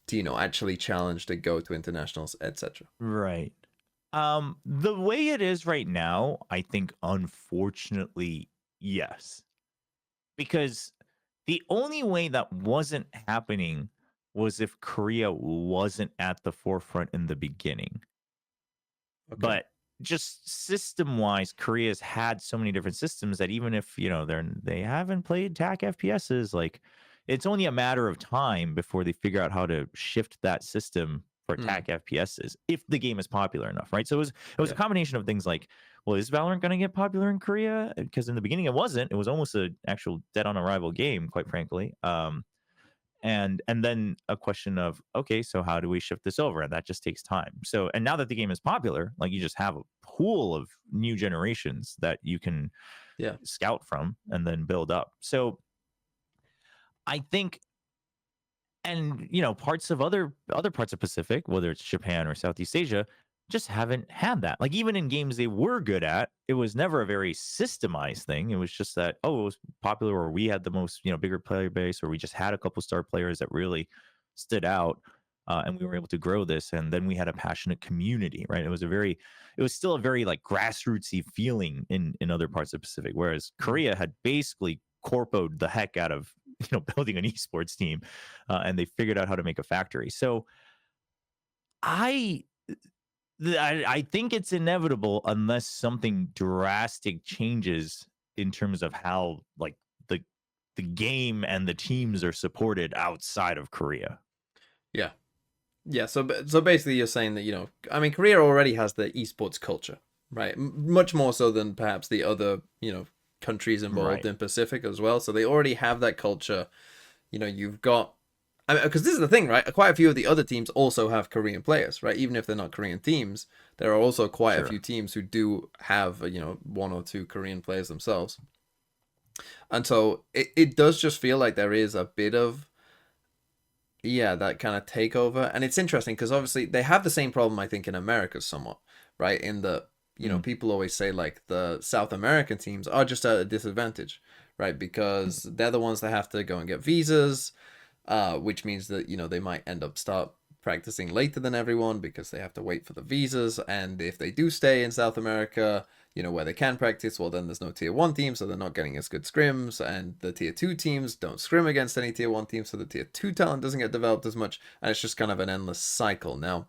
to, actually challenge to go to internationals, etc. Right. The way it is right now, I think, unfortunately, yes. Because the only way that wasn't happening was if Korea wasn't at the forefront in the beginning. Okay. But just system-wise, Korea's had so many different systems that even if, they haven't played TAC FPSs, like, it's only a matter of time before they figure out how to shift that system for TAC FPSs if the game is popular enough, right? So it was a combination of things like, well, is Valorant going to get popular in Korea? Because in the beginning it wasn't. It was almost an actual dead on arrival game, quite frankly. And then a question of, okay, so how do we shift this over? And that just takes time. So, and now that the game is popular, like, you just have a pool of new generations that you can scout from and then build up. So I think, and parts of other parts of Pacific, whether it's Japan or Southeast Asia, just haven't had that. Like, even in games they were good at, it was never a very systemized thing. It was just that, it was popular, or we had the most bigger player base, or we just had a couple star players that really stood out. and we were able to grow this. And then we had a passionate community, right? It was still a very like grassrootsy feeling in other parts of the Pacific, whereas Korea had basically corpoed the heck out of building an esports team, and they figured out how to make a factory. So I think it's inevitable unless something drastic changes in terms of how like the game and the teams are supported outside of Korea. Yeah. Yeah, so basically you're saying that, I mean, Korea already has the esports culture, right? Much more so than perhaps the other, countries involved in Pacific as well. So they already have that culture. You've got, I mean, because this is the thing, right? Quite a few of the other teams also have Korean players, right? Even if they're not Korean teams, there are also quite a few teams who do have, one or two Korean players themselves. And so it does just feel like there is a bit of, that kind of takeover. And it's interesting because obviously they have the same problem, I think, in America somewhat, right? In the, people always say like the South American teams are just at a disadvantage, right? Because they're the ones that have to go and get visas, which means that, they might end up start practicing later than everyone because they have to wait for the visas. And if they do stay in South America, where they can practice, well, then there's no tier 1 team, so they're not getting as good scrims, and the tier 2 teams don't scrim against any tier 1 teams, so the tier 2 talent doesn't get developed as much, and it's just kind of an endless cycle. Now,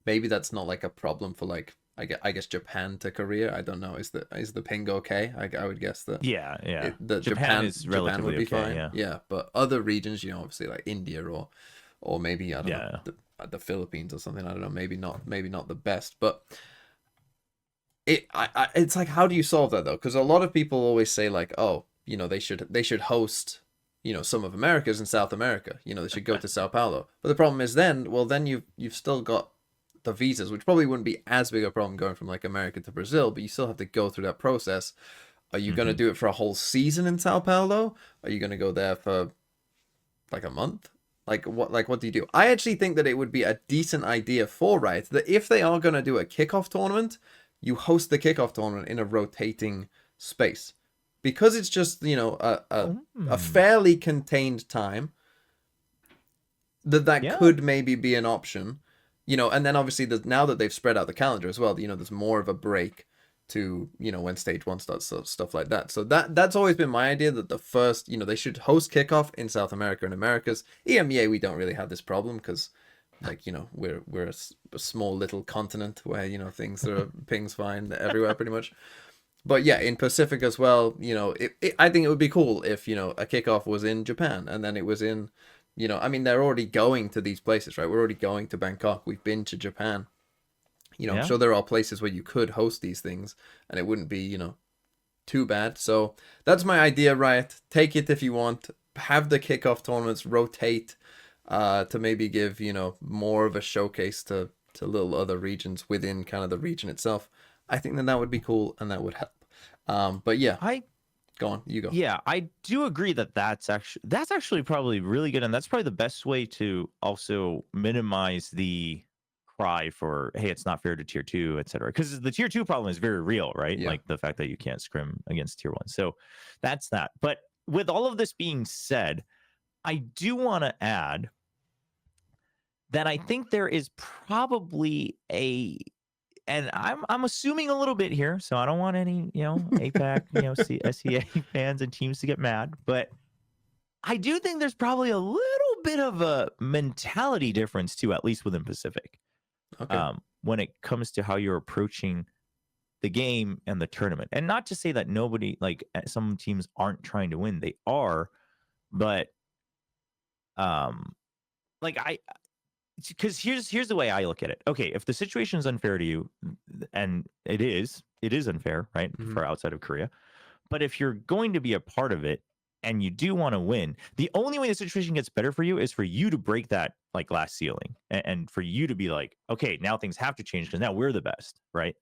maybe that's not like a problem for like, I guess Japan to Korea. I don't know. Is the ping okay? I would guess that. Yeah. Japan is relatively would be okay, fine. Yeah, but other regions, obviously like India or maybe I don't know the Philippines or something. I don't know. Maybe not the best, but it's like, how do you solve that though? Because a lot of people always say like, oh, they should host, some of Americas in South America. They should go to Sao Paulo. But the problem is then you've still got the visas, which probably wouldn't be as big a problem going from like America to Brazil, but you still have to go through that process. Are you going to do it for a whole season in Sao Paulo? Are you going to go there for like a month? What do you do? I actually think that it would be a decent idea for Riot that if they are going to do a kickoff tournament, you host the kickoff tournament in a rotating space, because it's just a fairly contained time that could maybe be an option, and then obviously now that they've spread out the calendar as well, there's more of a break to when stage 1 starts, stuff like that. So that's always been my idea, that the first they should host kickoff in South America and Americas. EMEA, we don't really have this problem because like we're a small little continent where things are pings fine everywhere pretty much. But yeah, in Pacific as well, I think it would be cool if a kickoff was in Japan, and then it was in I mean, they're already going to these places, right? We're already going to Bangkok, we've been to Japan. I'm sure there are places where you could host these things and it wouldn't be too bad. So that's my idea, Riot. Take it if you want. Have the kickoff tournaments rotate to maybe give more of a showcase to little other regions within kind of the region itself. I think that would be cool and that would help. But yeah, go on, you go. Yeah, I do agree that that's actually probably really good, and that's probably the best way to also minimize the cry for, hey, it's not fair to tier 2, etc. Because the tier 2 problem is very real, right? Like the fact that you can't scrim against tier 1. So that's that. But with all of this being said, I do want to add that I think there is probably and I'm assuming a little bit here, so I don't want any, APAC, SEA fans and teams to get mad, but I do think there's probably a little bit of a mentality difference too, at least within Pacific. Okay. When it comes to how you're approaching the game and the tournament. And not to say that nobody, like some teams aren't trying to win, they are, but because here's the way I look at it. Okay, if the situation is unfair to you, and it is unfair, right, for outside of Korea. But if you're going to be a part of it and you do want to win, the only way the situation gets better for you is for you to break that like glass ceiling, and for you to be like, okay, now things have to change because now we're the best, right?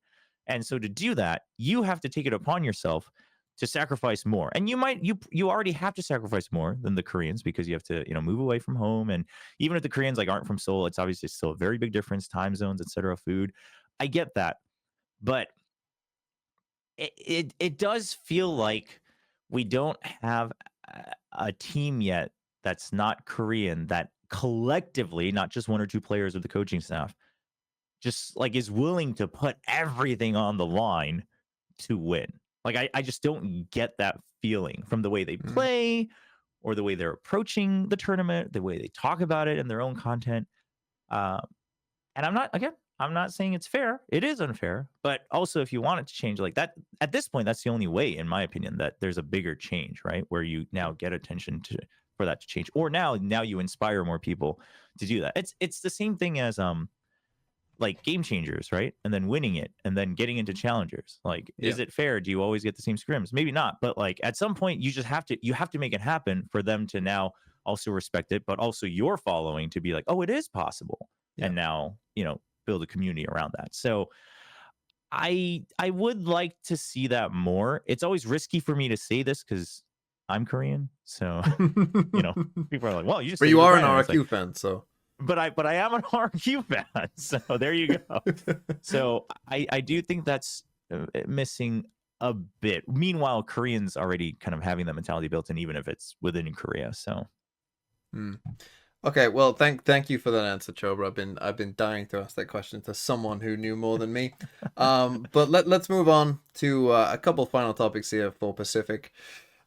And so to do that, you have to take it upon yourself to sacrifice more. And you already have to sacrifice more than the Koreans, because you have to, move away from home. And even if the Koreans like aren't from Seoul, it's obviously still a very big difference, time zones, etc., food. I get that. But it does feel like we don't have a team yet that's not Korean that collectively, not just one or two players of the coaching staff, just like is willing to put everything on the line to win. Like I just don't get that feeling from the way they play or the way they're approaching the tournament, the way they talk about it in their own content. And I'm not saying it's fair. It is unfair. But also, if you want it to change like that, at this point, that's the only way, in my opinion, that there's a bigger change, right? Where you now get attention for that to change. Or now you inspire more people to do that. It's the same thing as like game changers, right? And then winning it and then getting into challengers. Like, is it fair? Do you always get the same scrims? Maybe not. But like at some point, you have to make it happen for them to now also respect it, but also your following to be like, oh, it is possible. And now, build a community around that. So I would like to see that more. It's always risky for me to say this because I'm Korean. So, people are like, well, you just. But you are an RQ fan, so. But I am an RQ fan, so there you go. So I do think that's missing a bit. Meanwhile, Koreans already kind of having that mentality built in, even if it's within Korea. So, okay, well, thank you for that answer, Chobra. I've been dying to ask that question to someone who knew more than me. But let's move on to a couple final topics here for Pacific,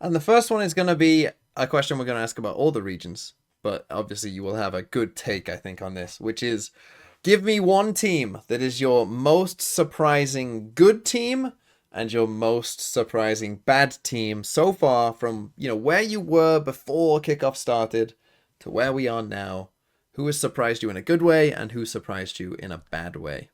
and the first one is going to be a question we're going to ask about all the regions. But obviously you will have a good take, I think, on this, which is give me one team that is your most surprising good team and your most surprising bad team so far from, where you were before kickoff started to where we are now. Who has surprised you in a good way and who surprised you in a bad way?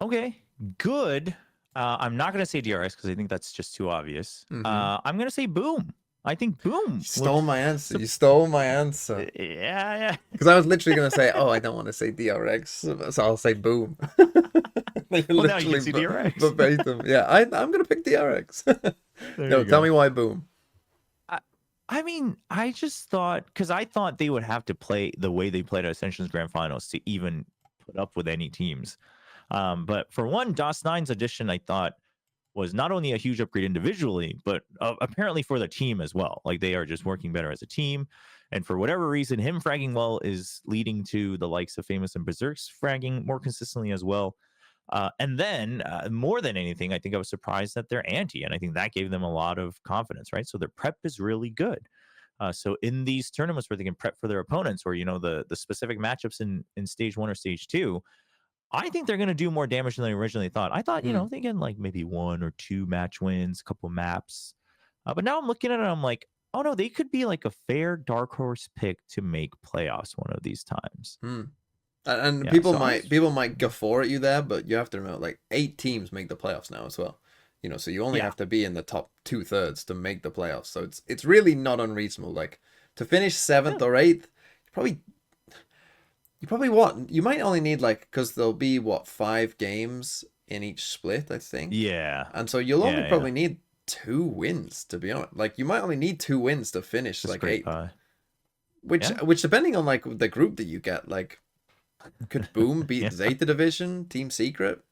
Okay, good. I'm not going to say DRX because I think that's just too obvious. I'm going to say Boom. I think Boom. You stole my answer. You stole my answer. Yeah. Because I was literally going to say, I don't want to say DRX, so I'll say Boom. Well, now you can see DRX. Verbatim. Yeah, I'm going to pick DRX. No, tell me why Boom. I mean, I just thought, because I thought they would have to play the way they played at Ascension's Grand Finals to even put up with any teams. But for one, DOS9's addition, I thought, was not only a huge upgrade individually, but apparently for the team as well. Like they are just working better as a team. And for whatever reason, him fragging well is leading to the likes of Famous and Berserk's fragging more consistently as well. And then more than anything, I think I was surprised at their ante. And I think that gave them a lot of confidence, right? So their prep is really good. So in these tournaments where they can prep for their opponents or, the specific matchups in stage 1 or stage 2, I think they're going to do more damage than they originally thought. I thought, they get like maybe 1 or 2 match wins, a couple maps. But now I'm looking at it, I'm like, oh no, they could be like a fair dark horse pick to make playoffs one of these times. And people might guffaw at you there, but you have to remember, like 8 teams make the playoffs now as well. So you only have to be in the top 2/3 to make the playoffs. So it's really not unreasonable. Like to finish 7th or 8th, you might only need because there'll be 5 games in each split, I think. Yeah. And so you'll only probably need 2 wins, to be honest. Like you might only need 2 wins to finish That's 8th. Which depending on the group that you get, could Boom beat Zeta Division, Team Secret?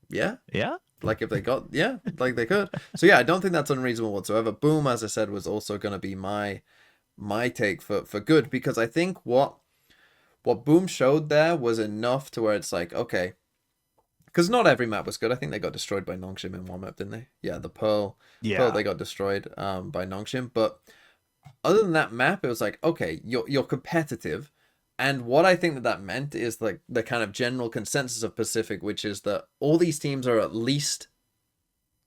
Yeah. Yeah. If they got they could. So yeah, I don't think that's unreasonable whatsoever. Boom, as I said, was also gonna be my take for good, because I think what Boom showed there was enough to where it's like, okay, because not every map was good. I think they got destroyed by Nongshim in one map, didn't they? Yeah, the Pearl. Yeah. Pearl, they got destroyed by Nongshim. But other than that map, it was like, okay, you're competitive. And what I think that meant is the kind of general consensus of Pacific, which is that all these teams are at least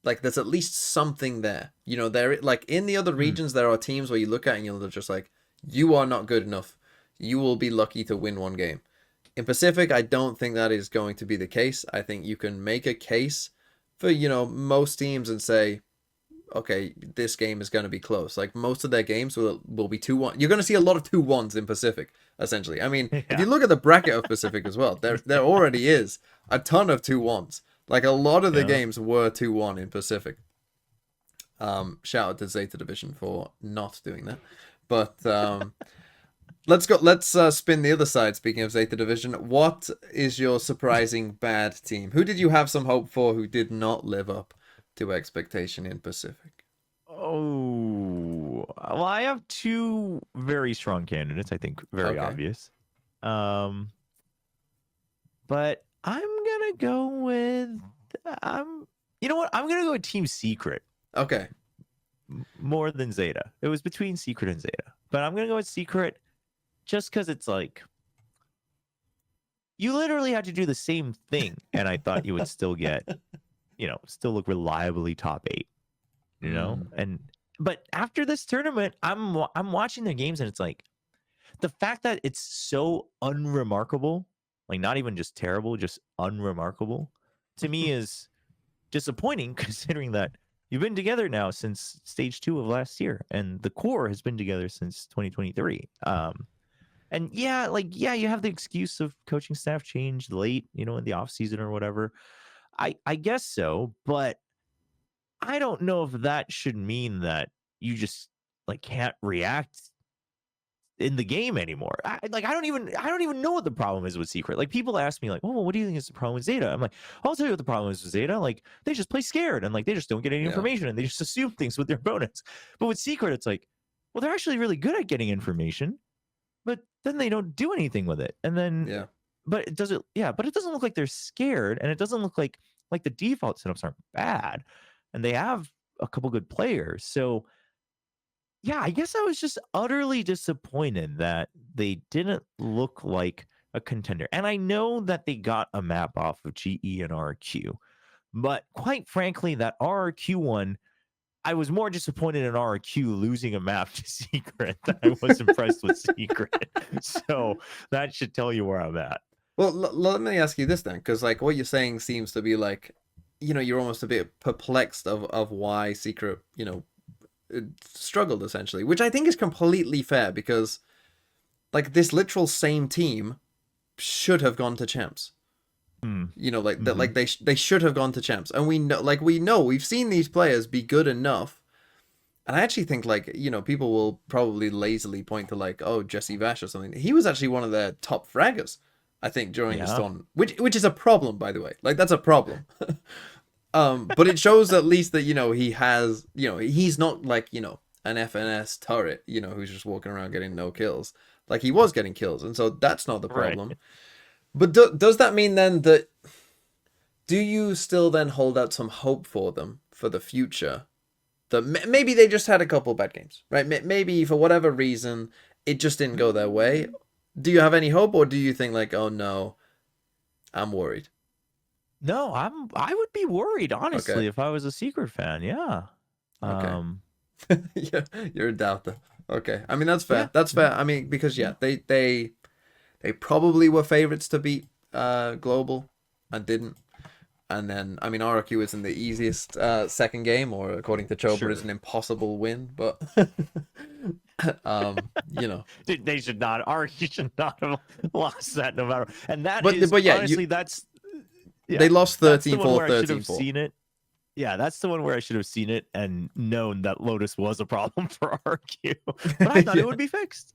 there's at least something there. There in the other regions, there are teams where you look at and they're just like, you are not good enough. You will be lucky to win one game. In Pacific, I don't think that is going to be the case. I think you can make a case for, most teams and say, okay, this game is going to be close. Most of their games will be 2-1. You're going to see a lot of 2-1s in Pacific, essentially. I mean, if you look at the bracket of Pacific as well, there already is a ton of 2-1s. A lot of the games were 2-1 in Pacific. Shout out to Zeta Division for not doing that. But let's spin the other side. Speaking of Zeta Division, what is your surprising bad team? Who did you have some hope for who did not live up to expectation in Pacific? Oh, well, I have two very strong candidates. I think very Okay. obvious. But I'm gonna go with You know what? I'm gonna go with Team Secret Okay. more than Zeta. It was between Secret and Zeta, but I'm gonna go with Secret just because it's like you literally had to do the same thing, and I thought you would still get, still look reliably top 8. But after this tournament, I'm watching their games, and it's like the fact that it's so unremarkable, like not even just terrible, just unremarkable, to me is disappointing, considering that you've been together now since stage 2 of last year, and the core has been together since 2023. And you have the excuse of coaching staff changed late, in the off season or whatever. I guess so, but I don't know if that should mean that you just can't react in the game anymore. I don't even know what the problem is with Secret. Like, people ask me, like, oh, well, what do you think is the problem with Zeta? I'm like, I'll tell you what the problem is with Zeta. Like, they just play scared, and they just don't get any information, and they just assume things with their opponents. But with Secret, it's like, well, they're actually really good at getting information, but then they don't do anything with it. And then but it doesn't look like they're scared, and it doesn't look like the default setups aren't bad, and they have a couple good players. So yeah, I guess I was just utterly disappointed that they didn't look like a contender. And I know that they got a map off of GE and RQ, but quite frankly, that RQ one, I was more disappointed in RQ losing a map to Secret than I was impressed with Secret. So that should tell you where I'm at. Well, let me ask you this then, because what you're saying seems to be you're almost a bit perplexed of why Secret, struggled essentially, which I think is completely fair, because this literal same team should have gone to champs. They should have gone to champs, and we know we've seen these players be good enough. And I actually think people will probably lazily point to Jesse Vash or something. He was actually one of their top fraggers, I think, during this tournament, which is a problem, by the way. That's a problem. But it shows at least that he has, he's not an FNS turret, who's just walking around getting no kills. He was getting kills, and so that's not the problem. Right. But does that mean then that, do you still then hold out some hope for them for the future? That maybe they just had a couple bad games, right? Maybe for whatever reason it just didn't go their way. Do you have any hope, or do you think oh no, I'm worried? No, I would be worried, honestly, if I was a Secret fan. Yeah. Okay. Yeah, you're a doubter. Okay. I mean, that's fair. Yeah. That's fair. I mean, because they probably were favorites to beat Global and didn't. And then, I mean, RQ isn't the easiest second game, or according to Chobra, is an impossible win, but they should not. RQ should not have lost that no matter. And that honestly, that's. Yeah, they lost 13-4, 13-4. Seen it. Yeah, that's the one where I should have seen it and known that Lotus was a problem for RQ. But I thought it would be fixed.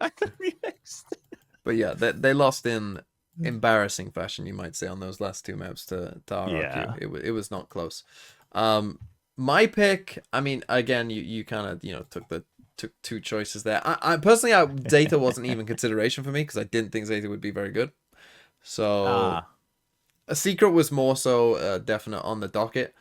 But yeah, they lost in embarrassing fashion, you might say, on those last two maps to RQ. Yeah. It was not close. My pick, I mean, again, you kind of took two choices there. I personally, Zeta wasn't even consideration for me, because I didn't think Zeta would be very good. So. A Secret was more so definite on the docket.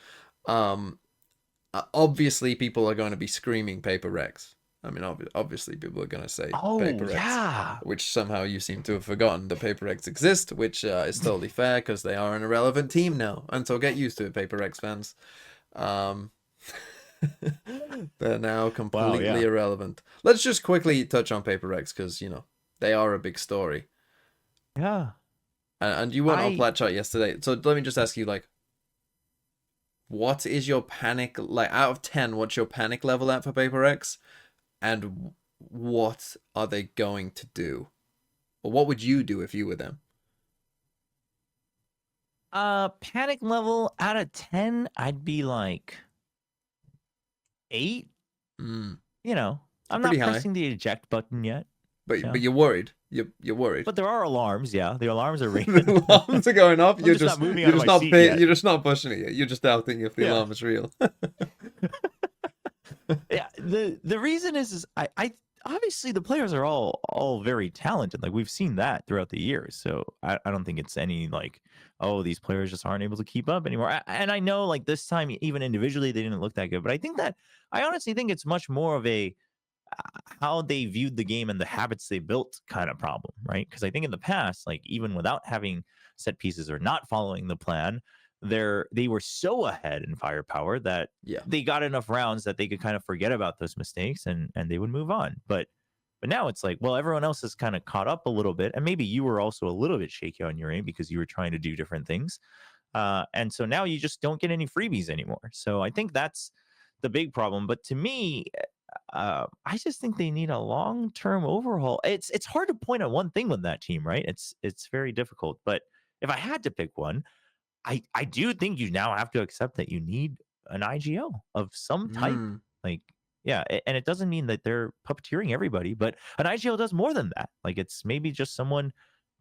Obviously, people are going to be screaming Paper Rex. I mean, obviously, people are going to say Paper Rex, which somehow you seem to have forgotten that Paper Rex exist, which is totally fair, because they are an irrelevant team now. And so get used to it, Paper Rex fans. They're now completely irrelevant. Let's just quickly touch on Paper Rex, because, they are a big story. Yeah. And you weren't on Plat Chat yesterday, so let me just ask you, what is your panic, out of 10, what's your panic level at for Paper X? And what are they going to do? Or what would you do if you were them? Panic level out of 10, I'd be 8. I'm not pressing the eject button yet. But you're worried. You're worried. But there are alarms. Yeah, the alarms are ringing. The alarms are going off. You're just not you're just not pushing it yet. You're just doubting if the alarm is real. Yeah, the reason is I obviously the players are all very talented. Like we've seen that throughout the years. So I don't think it's any like, oh, these players just aren't able to keep up anymore. And I know like this time even individually they didn't look that good, but I honestly think it's much more of a how they viewed the game and the habits they built kind of problem, right? Because I think in the past, like even without having set pieces or not following the plan, they were so ahead in firepower that Yeah. they got enough rounds that they could kind of forget about those mistakes and they would move on. But now it's like, well, everyone else has kind of caught up a little bit, and maybe you were also a little bit shaky on your aim because you were trying to do different things, and so now you just don't get any freebies anymore. So I think that's the big problem. But to me, I just think they need a long-term overhaul. It's hard to point at one thing with that team, right? It's very difficult. But if I had to pick one, I do think you now have to accept that you need an IGL of some type. Like, yeah, and it doesn't mean that they're puppeteering everybody, but an IGL does more than that. Like, it's maybe just someone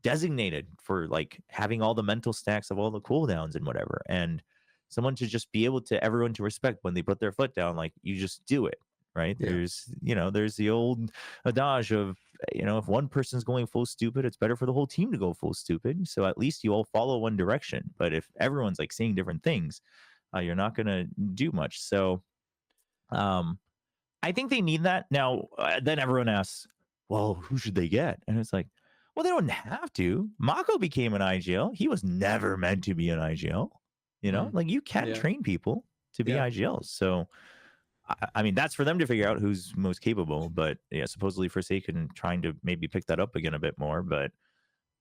designated for like having all the mental stacks of all the cooldowns and whatever, and someone to just be able to everyone to respect when they put their foot down. Like, you just do it. Right. Yeah. There's the old adage of, if one person's going full stupid, it's better for the whole team to go full stupid. So at least you all follow one direction. But if everyone's like saying different things, you're not going to do much. So I think they need that. Now, then everyone asks, well, who should they get? And it's like, well, they don't have to. Mako became an IGL. He was never meant to be an IGL. Like you can't train people to be IGLs. So I mean, that's for them to figure out who's most capable. But yeah, supposedly Forsaken trying to maybe pick that up again a bit more. But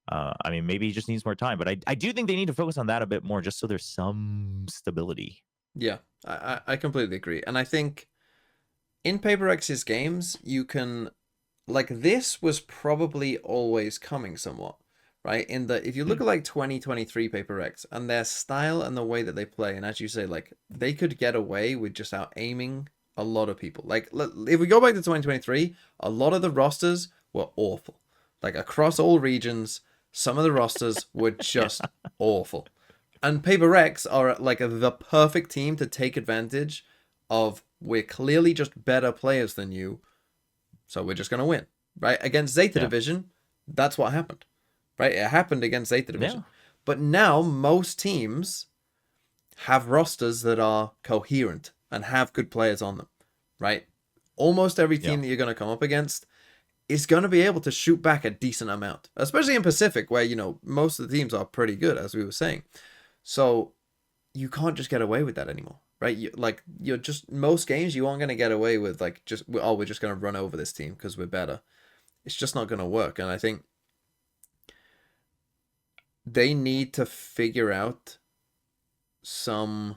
I mean, maybe he just needs more time. But I do think they need to focus on that a bit more, just so there's some stability. Yeah, I completely agree. And I think in Paper X's games, you can, like, this was probably always coming somewhat, right? In that, if you look at like 2023 Paper X and their style and the way that they play, and as you say, like, they could get away with just out aiming a lot of people. Like, if we go back to 2023, a lot of the rosters were awful. Like, across all regions, some of the rosters were just awful. And Paper X are like the perfect team to take advantage of, we're clearly just better players than you, so we're just going to win, right? Against Zeta Division, that's what happened, right? It happened against Zeta Division. Yeah. But now most teams have rosters that are coherent and have good players on them, right? Almost every team that you're going to come up against is going to be able to shoot back a decent amount, especially in Pacific, where, most of the teams are pretty good, as we were saying. So you can't just get away with that anymore, right? You're just, most games you aren't going to get away with like just, we're just going to run over this team because we're better. It's just not going to work. And I think they need to figure out some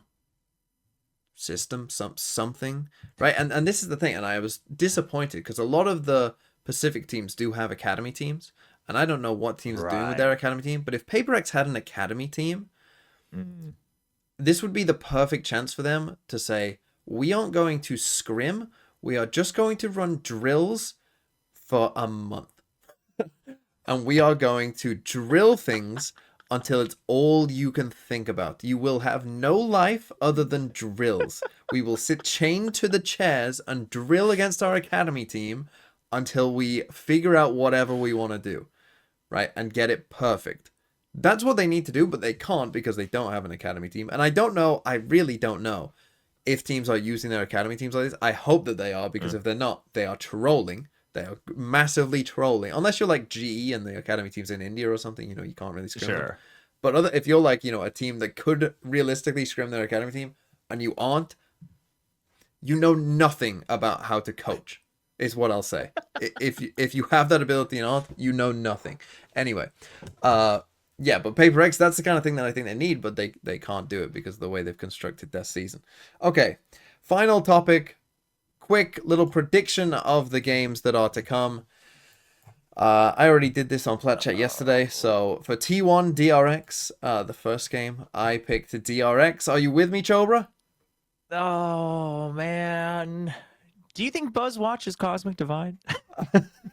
system, something, right? And this is the thing, and I was disappointed because a lot of the Pacific teams do have academy teams, and I don't know what teams are doing with their academy team, but if Paper X had an academy team, this would be the perfect chance for them to say, we aren't going to scrim, we are just going to run drills for a month. And we are going to drill things until it's all you can think about. You will have no life other than drills. We will sit chained to the chairs and drill against our academy team until we figure out whatever we want to do, right? And get it perfect. That's what they need to do, but they can't because they don't have an academy team. And I really don't know if teams are using their academy teams like this. I hope that they are, because if they're not, they are trolling. They are massively trolling. Unless you're like GE and the academy team's in India or something, you can't really scrim them. But if you're like, a team that could realistically scrim their academy team and you aren't, you know nothing about how to coach, is what I'll say. If you have that ability and aren't, you know nothing. Anyway, yeah, but Paper X, that's the kind of thing that I think they need, but they can't do it because of the way they've constructed their season. Okay, final topic. Quick little prediction of the games that are to come. I already did this on Plat Chat yesterday. So for T1 DRX, the first game, I picked DRX. Are you with me, Chobra? Oh, man. Do you think Buzz watches Cosmic Divide?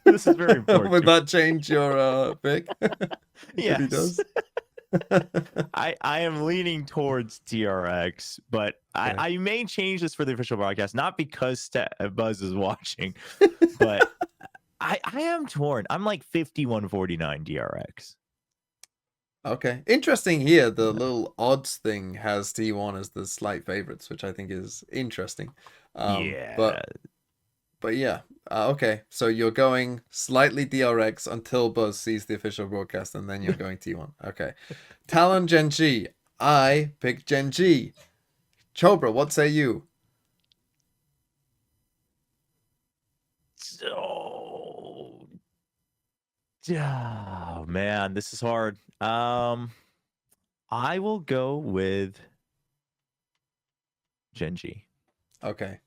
This is very important. Would that change your pick? Yes. If he does. I am leaning towards DRX, but Okay. I may change this for the official broadcast, not because Buzz is watching, but I am torn. I'm like 51-49 DRX. Okay. Interesting here. The little odds thing has T1 as the slight favorites, which I think is interesting. Yeah. But yeah. Okay. So you're going slightly DRX until Buzz sees the official broadcast, and then you're going T1. Okay. Talon Gen G. I pick Gen G. Chobra, what say you? So, oh man, this is hard. I will go with Gen G. Okay.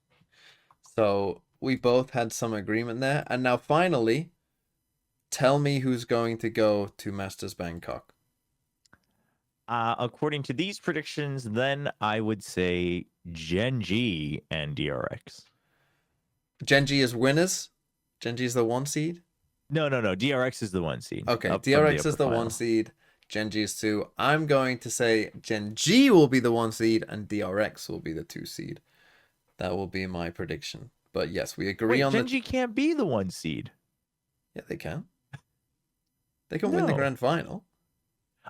So we both had some agreement there. And now finally, tell me who's going to go to Masters Bangkok. According to these predictions, then I would say Gen G and DRX. Gen G is winners. Gen G is the 1 seed. No. DRX is the 1 seed. Okay, DRX is the final. 1 seed. Gen G is 2. I'm going to say Gen G will be the 1 seed and DRX will be the 2 seed. That will be my prediction. But yes, we agree on Gen G can't be the 1 seed. Yeah, they can. They can win the grand final.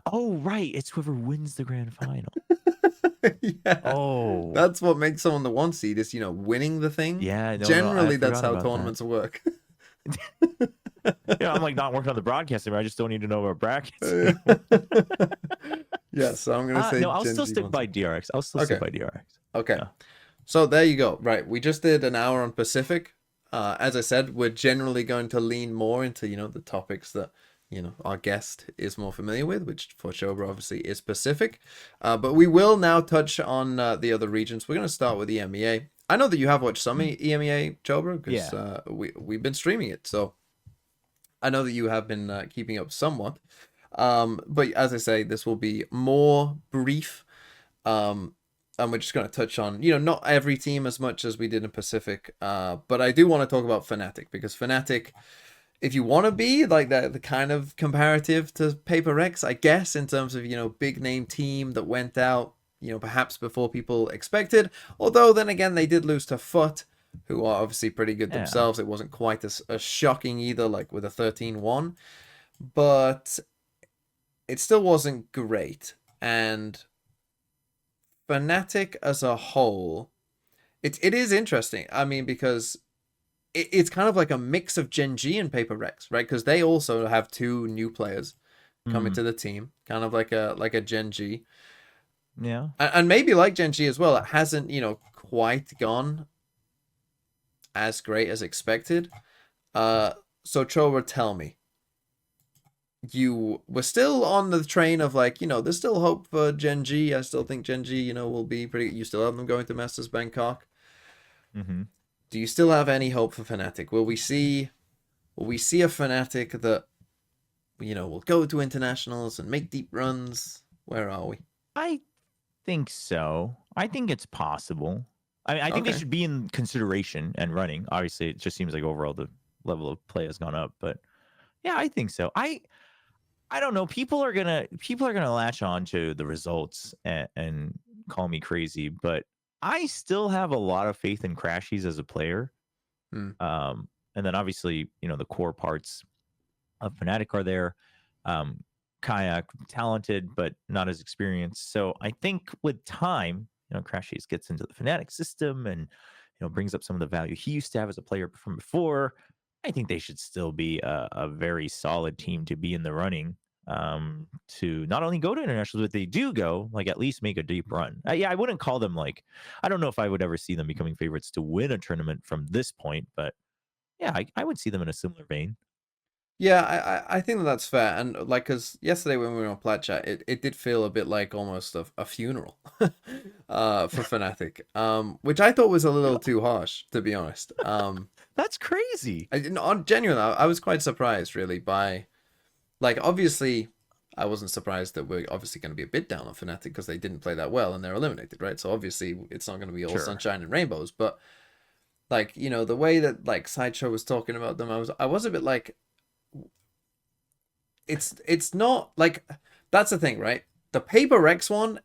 Oh, right. It's whoever wins the grand final. Yeah. Oh. That's what makes someone the 1 seed is, winning the thing. Yeah. Generally, that's how tournaments work. I'm like not working on the broadcast anymore. I just don't need to know about brackets. Yeah, so I'm going to say no, I'll Gen still G stick by DRX. I'll still stick by DRX. Okay. Yeah. So there you go. Right. We just did an hour on Pacific. As I said, we're generally going to lean more into, the topics that, our guest is more familiar with, which for Chobra obviously is Pacific. But we will now touch on the other regions. We're going to start with EMEA. I know that you have watched some EMEA, Chobra, because we've been streaming it. So I know that you have been keeping up somewhat. But as I say, this will be more brief. And we're just going to touch on, not every team as much as we did in Pacific. But I do want to talk about Fnatic, because Fnatic, if you want to be like the kind of comparative to Paper X, I guess, in terms of, big name team that went out, perhaps before people expected. Although then again, they did lose to FUT, who are obviously pretty good themselves. It wasn't quite as shocking either, like with a 13-1. But it still wasn't great. And Fnatic as a whole, it is interesting. I mean, because it's kind of like a mix of Gen G and Paper Rex, right? Because they also have 2 new players coming to the team, kind of like a Gen G. Yeah. And maybe like Gen G as well, it hasn't, quite gone as great as expected. So Chobra, tell me. You were still on the train of like, there's still hope for Gen G. I still think Gen G, will be pretty. You still have them going to Masters Bangkok. Mm-hmm. Do you still have any hope for Fnatic? Will we see a Fnatic that, will go to internationals and make deep runs? Where are we? I think so. I think it's possible. I think they should be in consideration and running. Obviously, it just seems like overall the level of play has gone up, but yeah, I think so. I don't know. People are gonna latch on to the results and call me crazy, but I still have a lot of faith in Crashies as a player. And then obviously, the core parts of Fnatic are there. Kayak, talented, but not as experienced. So I think with time, Crashies gets into the Fnatic system and, brings up some of the value he used to have as a player from before. I think they should still be a very solid team to be in the running to not only go to internationals, but they do go, like, at least make a deep run. I wouldn't call them like, I don't know if I would ever see them becoming favorites to win a tournament from this point, but yeah, I would see them in a similar vein. Yeah, I think that's fair. And like, because yesterday when we were on Plat Chat, it did feel a bit like almost a funeral for Fnatic, which I thought was a little too harsh, to be honest. That's crazy. Genuinely, I was quite surprised, really, by, like, obviously, I wasn't surprised that we're obviously going to be a bit down on Fnatic because they didn't play that well and they're eliminated, right? So obviously, it's not going to be all sunshine and rainbows. But, like, the way that, like, Sideshow was talking about them, I was a bit like, it's not like That's the thing, right? The Paper Rex one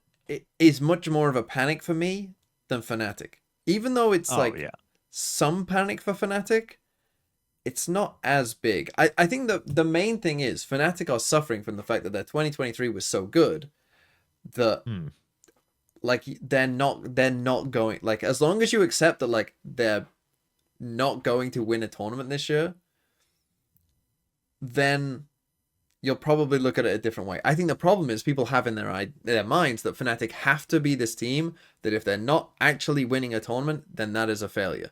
is much more of a panic for me than Fnatic. Even though it's Oh like yeah. some panic for Fnatic, it's not as big. I think the main thing is Fnatic are suffering from the fact that their 2023 was so good that Hmm. like they're not going, like, as long as you accept that like they're not going to win a tournament this year, then you'll probably look at it a different way. I think the problem is people have in their minds that Fnatic have to be this team that if they're not actually winning a tournament, then that is a failure,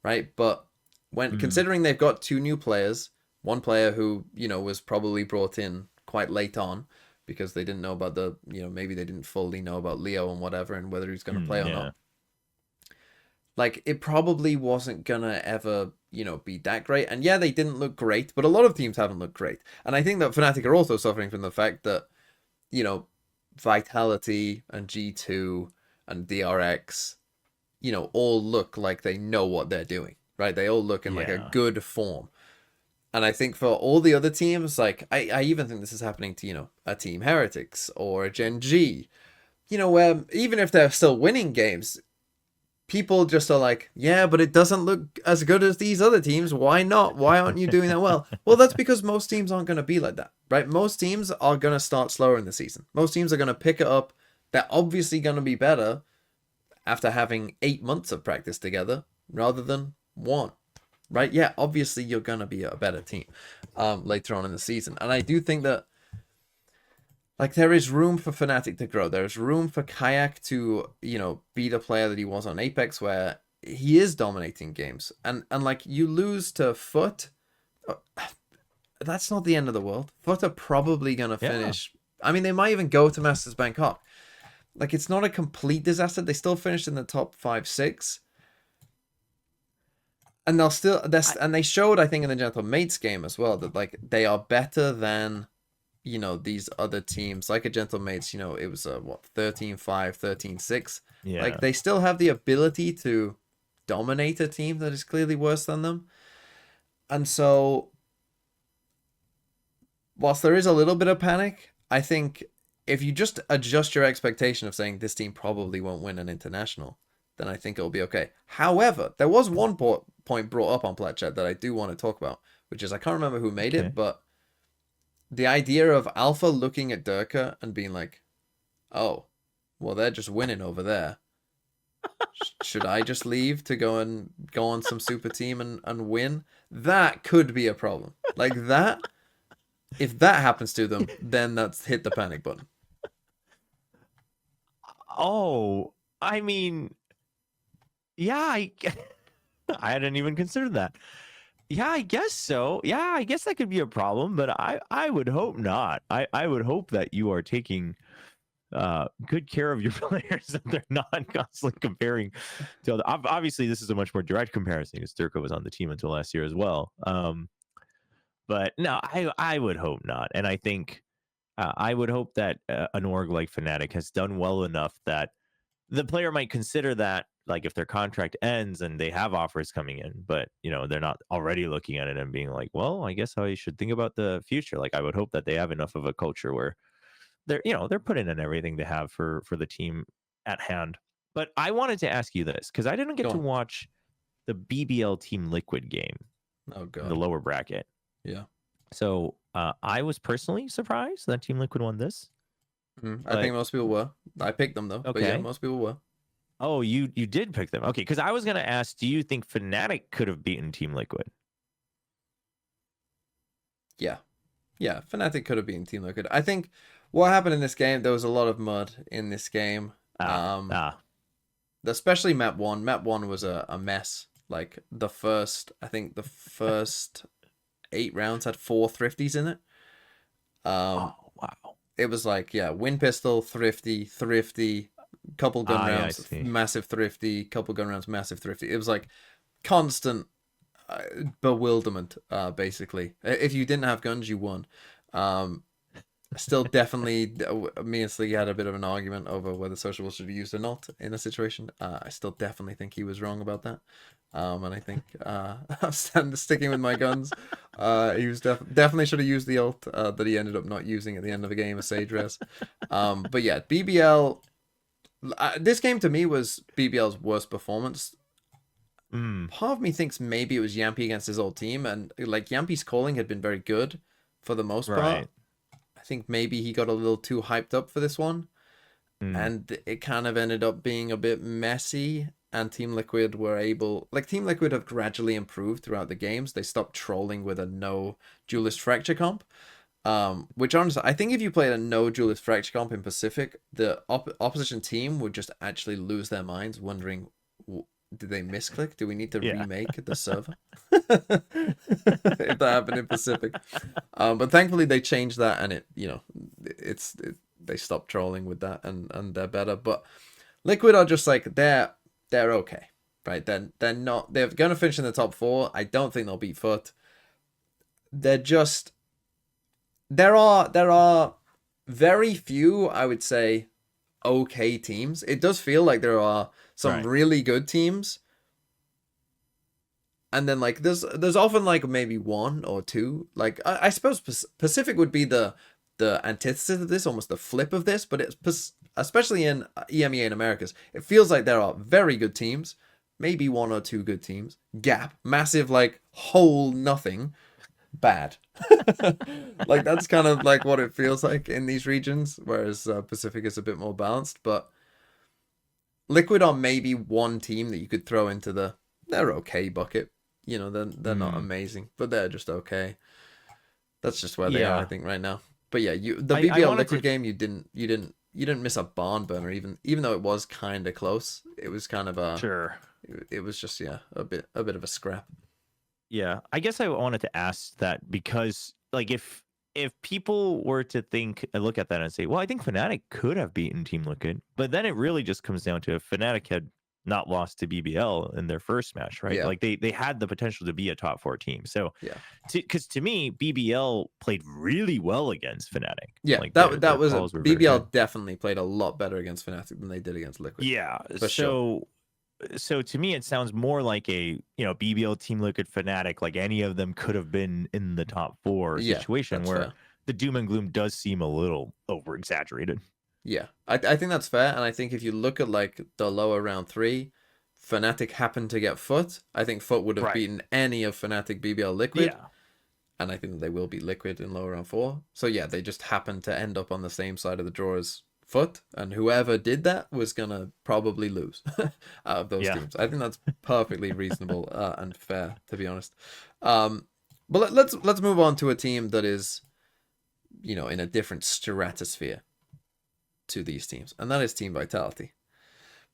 right? But when Hmm. considering they've got two new players, one player who, was probably brought in quite late on because they didn't know about maybe they didn't fully know about Leo and whatever and whether he's going to play or Yeah. not. Like, it probably wasn't gonna ever, be that great. And yeah, they didn't look great, but a lot of teams haven't looked great. And I think that Fnatic are also suffering from the fact that, you know, Vitality and G2 and DRX, all look like they know what they're doing, right? They all look in like a Yeah. good form. And I think for all the other teams, like, I even think this is happening to, a Team Heretics or a Gen G, where even if they're still winning games, people just are like, yeah, but it doesn't look as good as these other teams. Why not? Why aren't you doing that well? Well, that's because most teams aren't going to be like that, right? Most teams are going to start slower in the season. Most teams are going to pick it up. They're obviously going to be better after having 8 months of practice together rather than one, right? Yeah, obviously you're going to be a better team later on in the season. And I do think that, like, there is room for Fnatic to grow. There's room for Kayak to, be the player that he was on Apex, where he is dominating games. And like, you lose to Foot, uh, that's not the end of the world. Foot are probably gonna Yeah. finish. I mean, they might even go to Masters Bangkok. Like, it's not a complete disaster. They still finished in the top 5, 6, and I, and they showed, I think, in the Gentle Mates game as well, that like they are better than these other teams, like a Gentlemates, it was what, 13-5, 13-6. Like, yeah. they still have the ability to dominate a team that is clearly worse than them. And so, whilst there is a little bit of panic, I think if you just adjust your expectation of saying this team probably won't win an international, then I think it'll be okay. However, there was one point brought up on Plat Chat that I do want to talk about, which is, I can't remember who made Okay. it, but the idea of Alpha looking at Durka and being like, oh, well, they're just winning over there. Should I just leave to go on some super team and win? That could be a problem. Like that, if that happens to them, then that's hit the panic button. Oh, I mean, yeah, I hadn't even considered that. Yeah, I guess so. Yeah, I guess that could be a problem, but I would hope not. I would hope that you are taking good care of your players, that they're not constantly comparing to other. Obviously, this is a much more direct comparison because Durka was on the team until last year as well. But no, I would hope not, and I think I would hope that an org like Fnatic has done well enough that the player might consider that, like, if their contract ends and they have offers coming in, but they're not already looking at it and being like, well, I guess I should think about the future. Like, I would hope that they have enough of a culture where they're putting in everything they have for the team at hand. But I wanted to ask you this because I didn't get Go to on. watch the BBL Team Liquid game Oh in the god. lower bracket. Yeah. So I was personally surprised that Team Liquid won this. I But think most people were. I picked them though, but yeah, okay. most people were. Oh, you did pick them. Okay, because I was gonna ask, do you think Fnatic could have beaten Team Liquid? Yeah. Yeah, Fnatic could have been Team Liquid. I think what happened in this game, there was a lot of mud in this game. Ah, ah. Especially map one. Map one was a mess. Like, I think the first 8 rounds had 4 thrifties in it. Um, Oh, wow. it was like, yeah, wind pistol, thrifty, couple gun Ah, yeah, I rounds, see. massive thrifty, couple gun rounds, massive thrifty. It was like constant bewilderment, basically. If you didn't have guns, you won. Um, Still definitely, me and Sliggy had a bit of an argument over whether Sociable should be used or not in a situation. I still definitely think he was wrong about that. And I think I'm sticking with my guns. He was definitely should have used the ult that he ended up not using at the end of the game, a Sage Res. But yeah, BBL. This game to me was BBL's worst performance. Part of me thinks maybe it was Yampy against his old team, and like Yampy's calling had been very good for the most part. Right. I think maybe he got a little too hyped up for this one, and it kind of ended up being a bit messy. And Team Liquid were able, like Team Liquid have gradually improved throughout the games. They stopped trolling with a no duelist fracture comp, which honestly, I think if you played a no duelist fracture comp in Pacific, the opposition team would just actually lose their minds, wondering, did they misclick? Do we need to remake the server? If that happened in Pacific. But thankfully they changed that, and they stopped trolling with that, and they're better. But Liquid are just like they're okay, right? They're not. They're gonna finish in the top 4. I don't think they'll beat Foot. They're just there are very few, I would say, okay teams. It does feel like there are some really good teams, and then like there's often like maybe 1 or 2. Like I suppose Pacific would be the antithesis of this, almost the flip of this, but it's especially in EMEA and Americas, it feels like there are very good teams, maybe 1 or 2 good teams, gap, massive like whole nothing, bad. Like that's kind of like what it feels like in these regions, whereas Pacific is a bit more balanced. But Liquid are maybe 1 team that you could throw into the they're okay bucket. They're not amazing, but they're just okay. That's just where they are, I think, right now. But yeah, the BBL Liquid game, you didn't miss a barn burner, even though it was kind of close. It was kind of a It was just a bit of a scrap. Yeah, I guess I wanted to ask that because like if people were to look at that and say, well, I think Fnatic could have beaten Team Liquid, but then it really just comes down to if Fnatic had not lost to BBL in their first match, right? Yeah. Like they had the potential to be a top 4 team. So yeah, because to me, BBL played really well against Fnatic. Yeah, like that was BBL definitely played a lot better against Fnatic than they did against Liquid. Yeah, for sure. So to me, it sounds more like a BBL Team Liquid Fnatic, like any of them could have been in the top 4 situation where fair. the doom and gloom does seem a little over exaggerated. Yeah, I think that's fair, and I think if you look at like the lower round 3, Fnatic happened to get Foot. I think Foot would have beaten any of Fnatic, BBL, Liquid. Yeah. And I think that they will beat Liquid in lower round 4. So yeah, they just happened to end up on the same side of the draw as Foot, and whoever did that was gonna probably lose out of those teams. I think that's perfectly reasonable and fair, to be honest. But let's move on to a team that is, in a different stratosphere to these teams, and that is Team Vitality.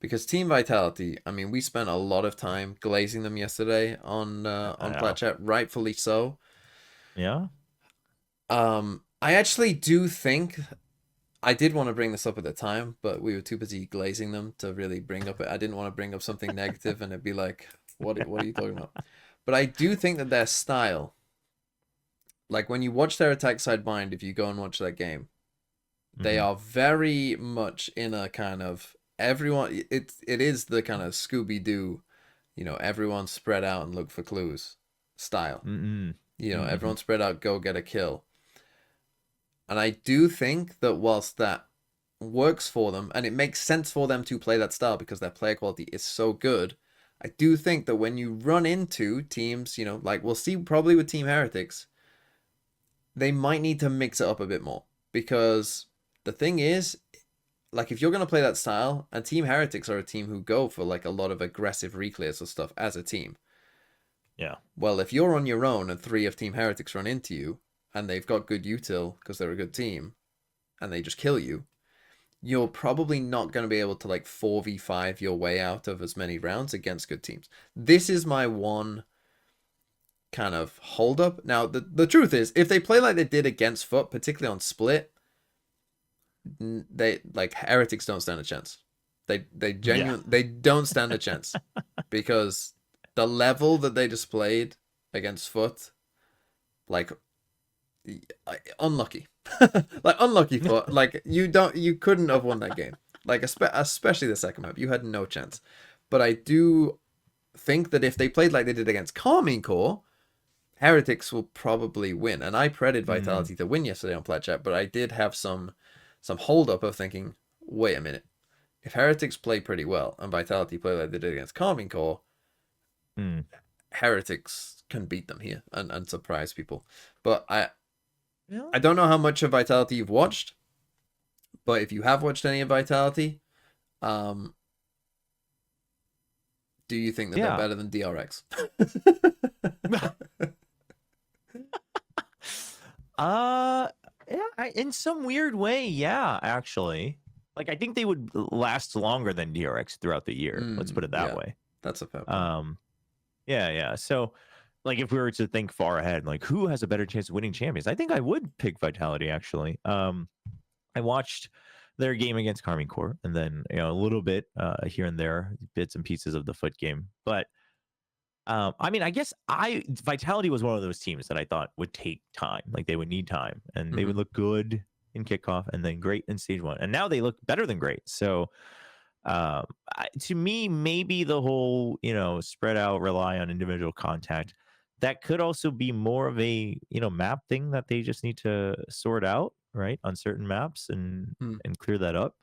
Because Team Vitality, I mean, we spent a lot of time glazing them yesterday on Plat Chat, rightfully so. Yeah. I actually do think I did want to bring this up at the time, but we were too busy glazing them to really bring up it. I didn't want to bring up something negative and it'd be like, what are you talking about? But I do think that their style, like when you watch their attack side bind, if you go and watch that game, they are very much in a kind of everyone. It is the kind of Scooby-Doo, everyone spread out and look for clues style. Everyone spread out, go get a kill. And I do think that whilst that works for them, and it makes sense for them to play that style because their player quality is so good, I do think that when you run into teams, like we'll see probably with Team Heretics, they might need to mix it up a bit more. Because the thing is, like if you're going to play that style, and Team Heretics are a team who go for like a lot of aggressive reclears or stuff as a team. Yeah. Well, if you're on your own and 3 of Team Heretics run into you, and they've got good util because they're a good team, and they just kill you, you're probably not going to be able to like 4v5 your way out of as many rounds against good teams. This is my one kind of hold up. Now, the truth is, if they play like they did against Foot, particularly on Split, they like Heretics don't stand a chance. They genuinely they don't stand a chance because the level that they displayed against Foot, like unlucky. Like unlucky for like you couldn't have won that game. Like especially the second map, you had no chance. But I do think that if they played like they did against Carmine Core, Heretics will probably win. And I predicted Vitality to win yesterday on Plat Chat, but I did have some hold up of thinking, wait a minute, if Heretics play pretty well and Vitality play like they did against Carmine Core, Heretics can beat them here and surprise people. But I don't know how much of Vitality you've watched, but if you have watched any of Vitality, do you think that they're better than DRX? Yeah, in some weird way, yeah, actually. Like I think they would last longer than DRX throughout the year. Let's put it that way. That's a fair point. Yeah. So like if we were to think far ahead, like who has a better chance of winning champions? I think I would pick Vitality actually. I watched their game against Carmine Core and then a little bit here and there, bits and pieces of the Foot game. But I mean, I guess Vitality was one of those teams that I thought would take time. Like they would need time and they would look good in kickoff and then great in stage 1. And now they look better than great. So to me, maybe the whole, spread out, rely on individual contact, that could also be more of a, map thing that they just need to sort out, right, on certain maps and clear that up.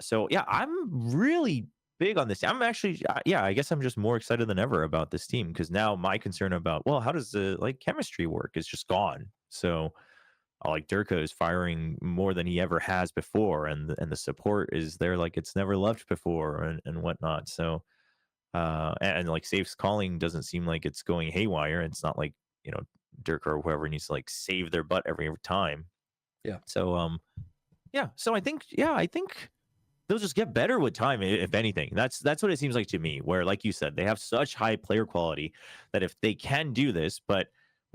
So yeah, I'm really big on this. I'm actually, I guess I'm just more excited than ever about this team because now my concern about, well, how does the chemistry work is just gone. So like Durka is firing more than he ever has before, and the support is there like it's never left before and whatnot. So and like Safe's calling doesn't seem like it's going haywire. It's not like Durka or whoever needs to like save their butt every time. Yeah. So so I think they'll just get better with time, if anything. That's what it seems like to me, where like you said, they have such high player quality that if they can do this, but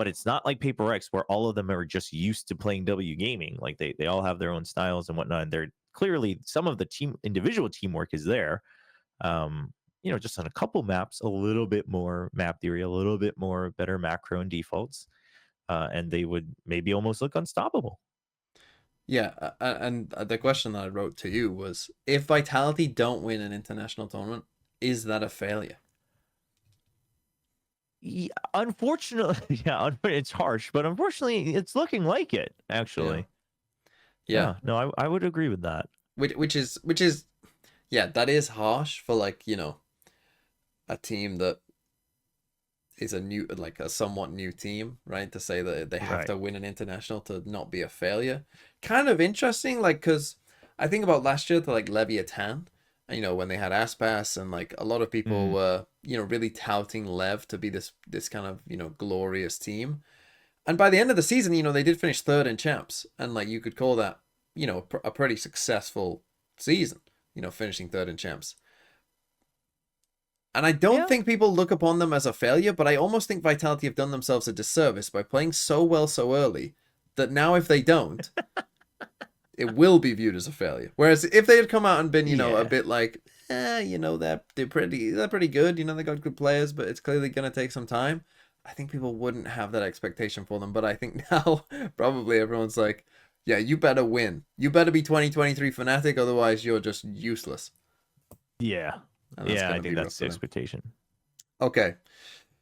it's not like Paper X where all of them are just used to playing W gaming. Like they all have their own styles and whatnot. And they're clearly some of the individual teamwork is there. Just on a couple maps, a little bit more map theory, a little bit more better macro and defaults. And they would maybe almost look unstoppable. Yeah, and the question that I wrote to you was, if Vitality don't win an international tournament, is that a failure? Yeah, unfortunately, it's harsh, but unfortunately, it's looking like it, actually. Yeah. No, I would agree with that. Which is, yeah, that is harsh for a team that is a somewhat new team, right? To say that they have to win an international to not be a failure. Kind of interesting, because I think about last year to Leviathan, when they had Aspas and a lot of people were, really touting Lev to be this kind of, glorious team. And by the end of the season, they did finish 3rd in champs. And you could call that, a pretty successful season, finishing 3rd in champs. And I don't think people look upon them as a failure, but I almost think Vitality have done themselves a disservice by playing so well so early that now if they don't, it will be viewed as a failure. Whereas if they had come out and been, a bit they're pretty good, they got good players, but it's clearly going to take some time, I think people wouldn't have that expectation for them. But I think now probably everyone's like, yeah, you better win. You better be 2023 Fnatic, otherwise you're just useless. Yeah. I think that's the expectation. Okay.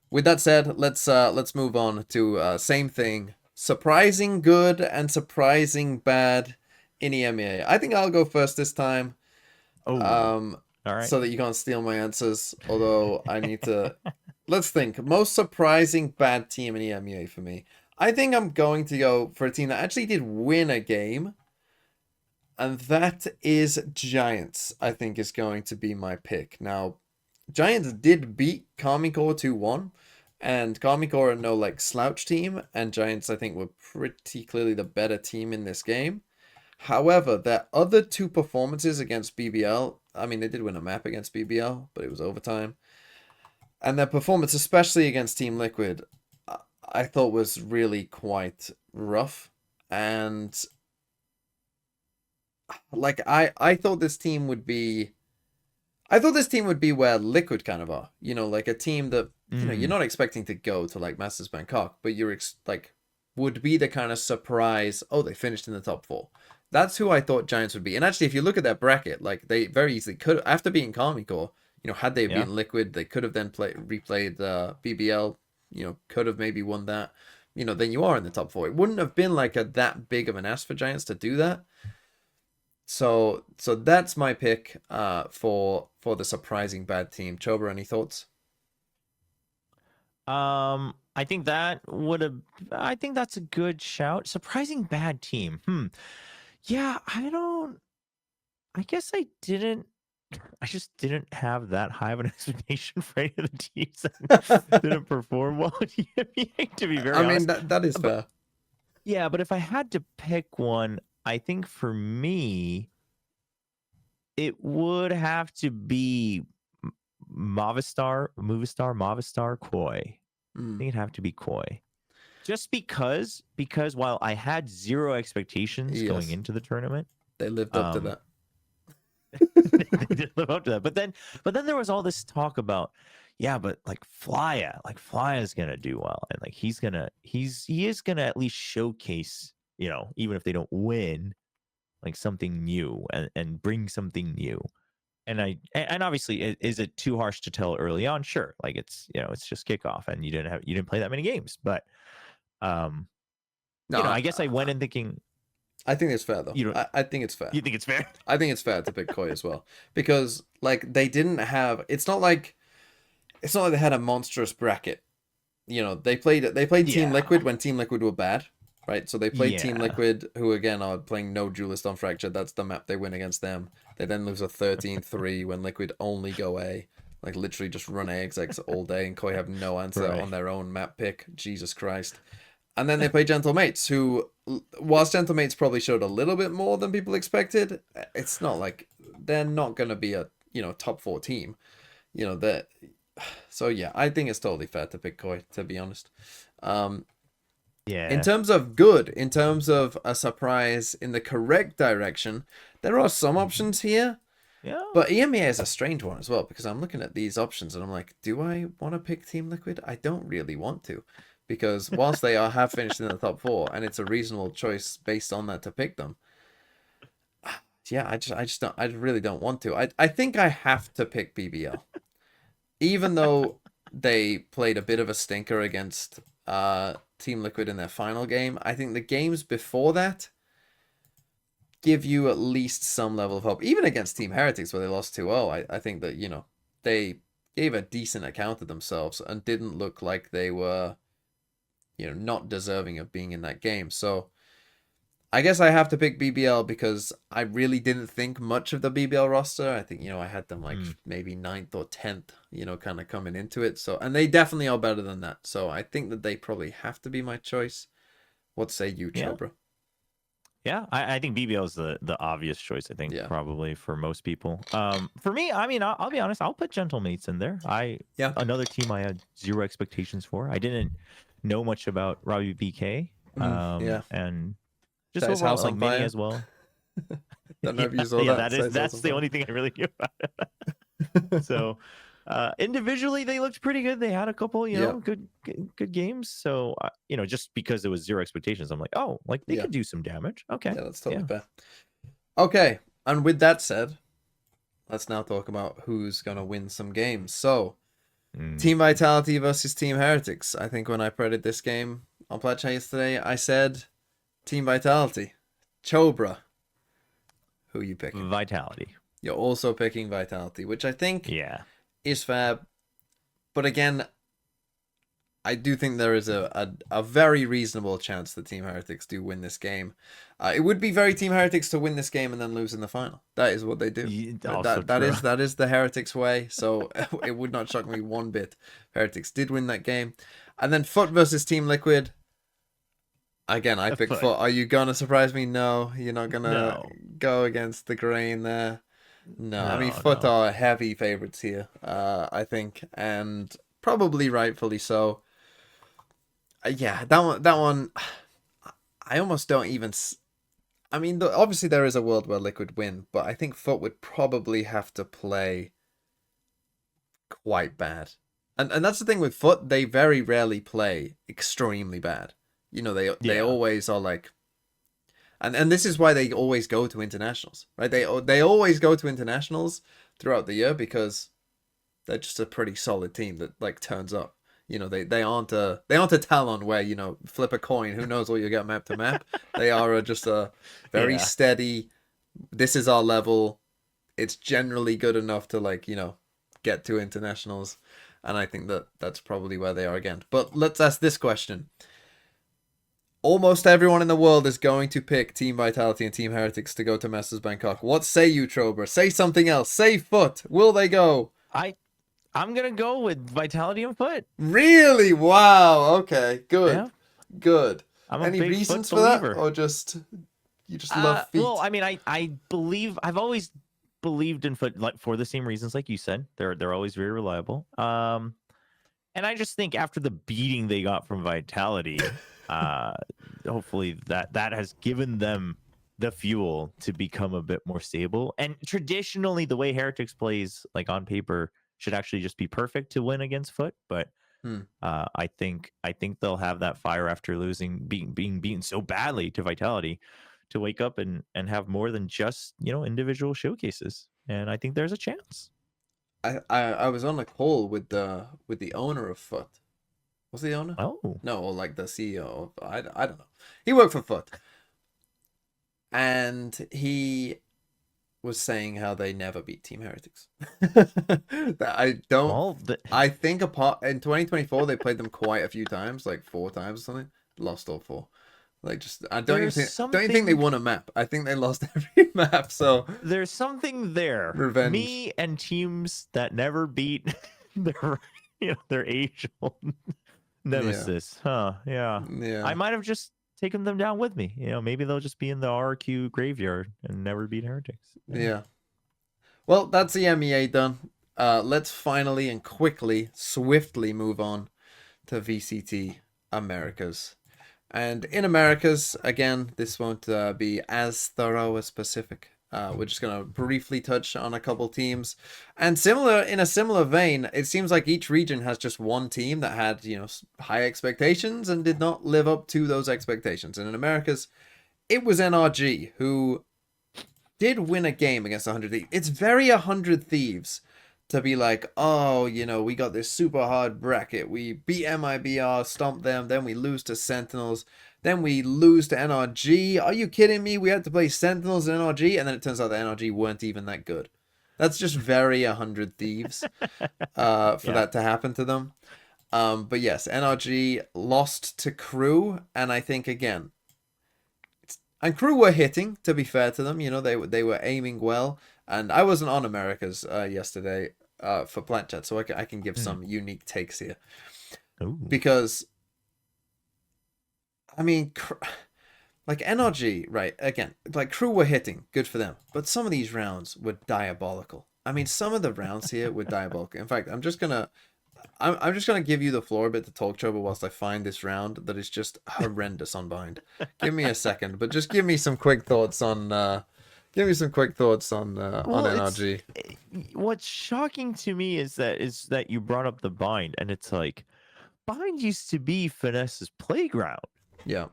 With that said, let's move on to same thing. Surprising good and surprising bad in EMEA. I think I'll go first this time. Oh. All right. So that you can't steal my answers. Although I need to... Let's think. Most surprising bad team in EMEA for me. I think I'm going to go for a team that actually did win a game. And that is Giants, I think, is going to be my pick. Now, Giants did beat Carmine Core 2-1. And Carmine Core are no, slouch team. And Giants, I think, were pretty clearly the better team in this game. However, their other 2 performances against BBL... I mean, they did win a map against BBL, but it was overtime. And their performance, especially against Team Liquid, I thought was really quite rough. And... I thought this team would be... I thought this team would be where Liquid kind of are. A team that, you're not expecting to go to, Masters Bangkok, but you're, would be the kind of surprise, oh, they finished in the top 4. That's who I thought Giants would be. And actually, if you look at their bracket, like, they very easily could, after beating Karmine Core, you know, had they beaten Liquid, they could have then replayed BBL, you know, could have maybe won that. You know, then you are in the top 4. It wouldn't have been like that big of an ask for Giants to do that. So that's my pick for the surprising bad team. Chobra, any thoughts? I think that's a good shout. Surprising bad team. Yeah, I guess I just didn't have that high of an expectation for any of the teams that didn't perform well in EMEA, to be very honest. I mean, that is fair. Yeah, but if I had to pick one, I think for me, it would have to be Movistar, Koi. I think it'd have to be Koi. Just because while I had zero expectations going into the tournament, they lived up to that. They did live up to that. But then there was all this talk about, yeah, but like Flya's gonna do well, and like he is gonna at least showcase, you know, even if they don't win, like something new and bring something new. And obviously, is it too harsh to tell early on? Sure, like it's, you know, it's just kickoff, and you didn't play that many games, but no, you know, I guess I went in thinking. I think it's fair though. I think it's fair. You think it's fair? I think it's fair to pick Koi as well, because like they didn't have. It's not like they had a monstrous bracket. You know, they played Team Liquid when Team Liquid were bad, right? So they played Team Liquid, who again are playing no duelist on Fracture. That's the map they win against them. They then lose a 13-3 when Liquid only go A, like literally just run A execs all day, and Koi have no answer on their own map pick. Jesus Christ. And then they play Gentle Mates, who, whilst Gentle Mates probably showed a little bit more than people expected, it's not like they're not going to be a, you know, top 4 team. You know, that. So yeah, I think it's totally fair to pick Koi, to be honest. In terms of good, in terms of a surprise in the correct direction, there are some options here. Yeah. But EMEA is a strange one as well, because I'm looking at these options and I'm like, do I want to pick Team Liquid? I don't really want to. Because whilst they have finished in the top 4, and it's a reasonable choice based on that to pick them, yeah, I really don't want to. I think I have to pick BBL, even though they played a bit of a stinker against Team Liquid in their final game. I think the games before that give you at least some level of hope, even against Team Heretics where they lost 2-0. I think that, you know, they gave a decent account of themselves and didn't look like they were, you know, not deserving of being in that game. So I guess I have to pick BBL because I really didn't think much of the BBL roster. I think, you know, I had them like maybe 9th or 10th, you know, kind of coming into it. So, and they definitely are better than that. So I think that they probably have to be my choice. What say you, Chobra? Yeah, I think BBL is the obvious choice, I think, probably for most people. For me, I mean, I'll be honest, I'll put Gentle Mates in there. Another team I had zero expectations for. I didn't know much about Robbie BK. And just That's overall, like Mini as well. Don't know if you saw that. That's the only thing I really knew about it. So individually, they looked pretty good. They had a couple, you know, good games. So, you know, just because it was zero expectations, I'm like, oh, like they could do some damage. Okay. Yeah, that's totally fair. Okay. And with that said, let's now talk about who's going to win some games. So, Team Vitality versus Team Heretics. I think when I predicted this game on Pledge yesterday, I said Team Vitality. Chobra. Who are you picking? Vitality. You're also picking Vitality, which I think is fair. But again, I do think there is a very reasonable chance that Team Heretics do win this game. It would be very Team Heretics to win this game and then lose in the final. That is what they do. That is the Heretics way. So it would not shock me one bit. Heretics did win that game. And then Foot versus Team Liquid. Again, I picked Foot. Are you gonna surprise me? No, you're not gonna go against the grain there. No, I mean Foot are heavy favorites here. I think, and probably rightfully so. Yeah, that one. I almost don't even. I mean, obviously there is a world where Liquid win, but I think Foot would probably have to play quite bad, and that's the thing with Foot. They very rarely play extremely bad. You know, they Yeah. always are like, and this is why they always go to internationals, right? They always go to internationals throughout the year because they're just a pretty solid team that like turns up. You know, they aren't a Talon where, you know, flip a coin, who knows what you get map to map. They are just a very Yeah. steady, this is our level. It's generally good enough to, like, you know, get to internationals, and I think that that's probably where they are again. But let's ask this question. Almost everyone in the world is going to pick Team Vitality and Team Heretics to go to Masters Bangkok. What say you, Chobra? Say something else. Say Foot. Will they go? I'm gonna go with Vitality and Foot. Really? Wow. Okay. Good. Yeah. Good. I'm a Any big Foot reasons for that, believer. or just you just love Well, feet? I mean, I believe I've always believed in Foot, like, for the same reasons, like you said. They're always very reliable. And I just think after the beating they got from Vitality, uh, hopefully that has given them the fuel to become a bit more stable. And traditionally, the way Heretics plays, like on paper, should actually just be perfect to win against Foot. But Hmm. I think they'll have that fire after being beaten so badly to Vitality, to wake up and have more than just, individual showcases. And I think there's a chance. I was on a call with the owner of Foot. Was the owner? Oh, No, or like the CEO of, I don't know. He worked for Foot. And he was saying how they never beat Team Heretics. That I don't well, I think apart in 2024 they played them quite a few times, like 4 times or something. Lost all 4. Like, just I there's don't even think they something won a map. I think they lost every map, so there's something there. revenge. Me and teams that never beat their their age old Yeah. nemesis. Huh. Yeah. I Yeah. might have just taken them down with me. Maybe they'll just be in the RQ graveyard and never beat heretics. Yeah. Yeah. Well, that's the MEA done. Let's finally and quickly, swiftly move on to VCT Americas. And in Americas, again, this won't be as thorough as Pacific. We're just going to briefly touch on a couple teams. And in a similar vein, it seems like each region has just one team that had, high expectations and did not live up to those expectations. And in Americas, it was NRG, who did win a game against 100 Thieves. It's very 100 Thieves to be like, oh, we got this super hard bracket. We beat MIBR, stomped them, then we lose to Sentinels, then we lose to NRG. Are you kidding me? We had to play Sentinels and NRG, and then it turns out that NRG weren't even that good. That's just very 100 Thieves for Yeah. that to happen to them. But yes, NRG lost to Crew, and I think, again, and Crew were hitting, to be fair to them. They were aiming well. And I wasn't on Americas yesterday for Plant Chat, so I can give some unique takes here. Ooh. Because, I mean, like NRG, right, again, like Crew were hitting, good for them. But some of these rounds were diabolical. I mean, some of the rounds here were diabolical. In fact, I'm just gonna give you the floor a bit to talk, Trevor, whilst I find this round that is just horrendous on Bind. Give me a second, but just give me some quick thoughts on Well, NRG. What's shocking to me is that you brought up the Bind, and it's like, Bind used to be Finesse's playground. Yeah.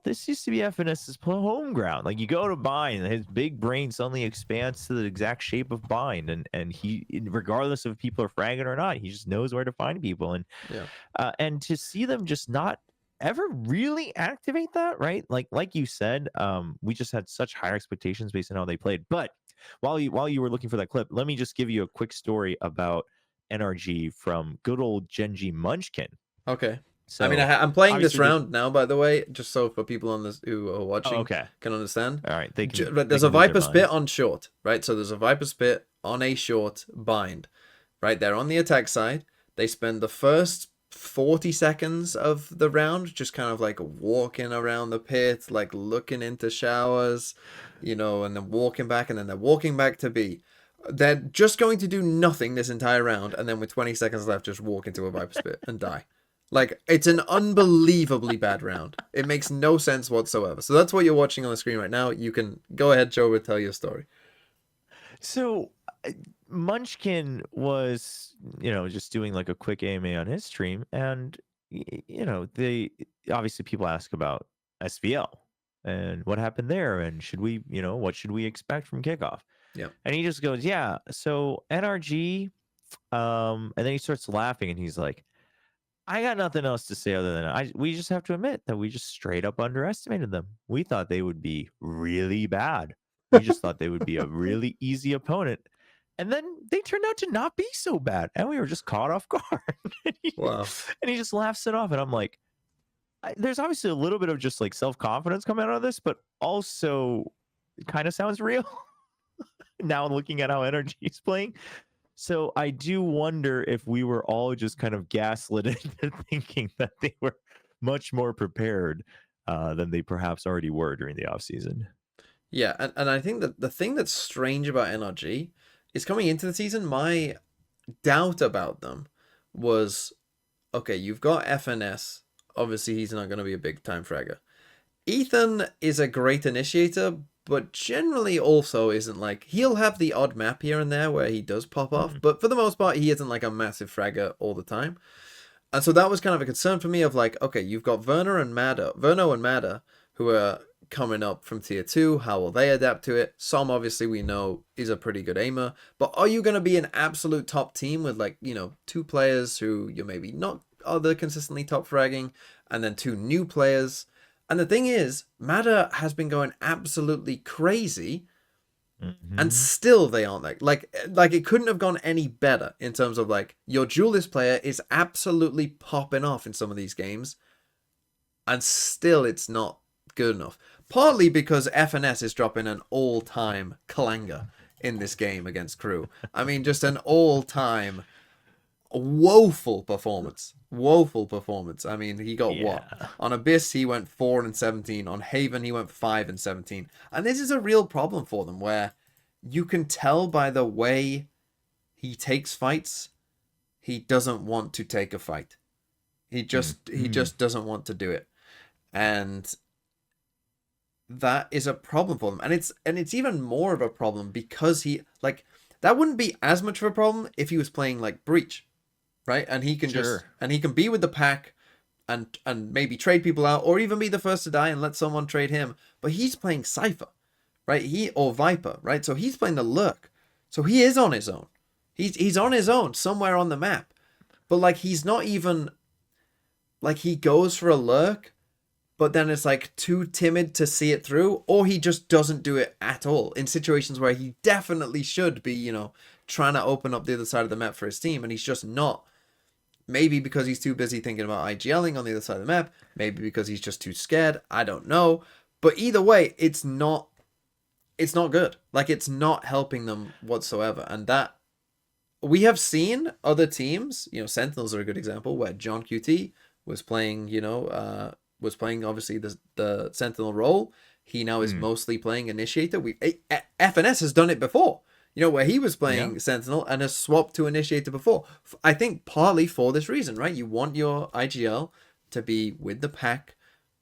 This used to be FNS's home ground. Like, you go to Bind, and his big brain suddenly expands to the exact shape of Bind, and he, regardless of if people are fragging or not, he just knows where to find people. And Yeah. And to see them just not ever really activate that, right? Like you said, we just had such higher expectations based on how they played. But while you were looking for that clip, let me just give you a quick story about NRG from good old Genji Munchkin. Okay. So, I mean, I'm playing this obviously round now, by the way, just so for people on this who are watching okay. can understand. All right, they can. There's They a can lose their Viper Spit minds. on short, right? So there's a Viper Spit on a short Bind, right? They're on the attack side. They spend the first 40 seconds of the round just kind of like walking around the pit, like looking into showers, and then walking back, and then they're walking back to B. They're just going to do nothing this entire round, and then with 20 seconds left, just walk into a Viper Spit and die. Like, it's an unbelievably bad round. It makes no sense whatsoever. So that's what you're watching on the screen right now. You can go ahead, Joe, and tell your story. So Munchkin was, just doing like a quick AMA on his stream, and you know, they obviously people ask about SVL and what happened there, and should we, you know, what should we expect from kickoff? Yeah. And he just goes, yeah. So NRG, and then he starts laughing, and he's like, I got nothing else to say other than we just have to admit that we just straight up underestimated them. We thought they would be really bad. We just thought they would be a really easy opponent. And then they turned out to not be so bad. And we were just caught off guard. Wow. And he just laughs it off. And I'm like, there's obviously a little bit of just like self-confidence coming out of this, but also it kind of sounds real. Now looking at how Energy is playing. So I do wonder if we were all just kind of gaslit into thinking that they were much more prepared than they perhaps already were during the offseason. Yeah, and I think that the thing that's strange about NRG is coming into the season, my doubt about them was, okay, you've got FNS. Obviously, he's not going to be a big time fragger. Ethan is a great initiator, but generally also isn't like, he'll have the odd map here and there where he does pop off, but for the most part, he isn't like a massive fragger all the time. And so that was kind of a concern for me of like, okay, you've got Verno and Madder, who are coming up from tier 2. How will they adapt to it? Som, obviously, we know is a pretty good aimer, but are you going to be an absolute top team with like, you know, 2 players who you're maybe not other consistently top fragging, and then 2 new players? And the thing is, Madder has been going absolutely crazy, and still they aren't like it couldn't have gone any better in terms of like, your duelist player is absolutely popping off in some of these games, and still it's not good enough. Partly because FNS is dropping an all-time clanger in this game against Crew. I mean, just an all-time woeful performance. I mean, he got what? On Abyss, he went 4-17. On Haven, he went 5-17. And this is a real problem for them, where you can tell by the way he takes fights, he doesn't want to take a fight. He just doesn't want to do it. And that is a problem for them. And it's even more of a problem because he, like, that wouldn't be as much of a problem if he was playing like Breach, right? And he can he can be with the pack and maybe trade people out, or even be the first to die and let someone trade him. But he's playing Cypher, right? Or Viper, right? So he's playing the Lurk. So he is on his own. He's on his own somewhere on the map. But like, he's not even like, he goes for a Lurk, but then it's like too timid to see it through, or he just doesn't do it at all in situations where he definitely should be, you know, trying to open up the other side of the map for his team, and he's just not. Maybe because he's too busy thinking about IGLing on the other side of the map, maybe because he's just too scared, I don't know. But either way, it's not good. Like, it's not helping them whatsoever. And that, we have seen other teams, you know, Sentinels are a good example, where John QT was playing, you know, obviously the Sentinel role. He now is mostly playing Initiator. FNS has done it before, you know, where he was playing Sentinel and has swapped to Initiator before. I think partly for this reason, right? You want your IGL to be with the pack,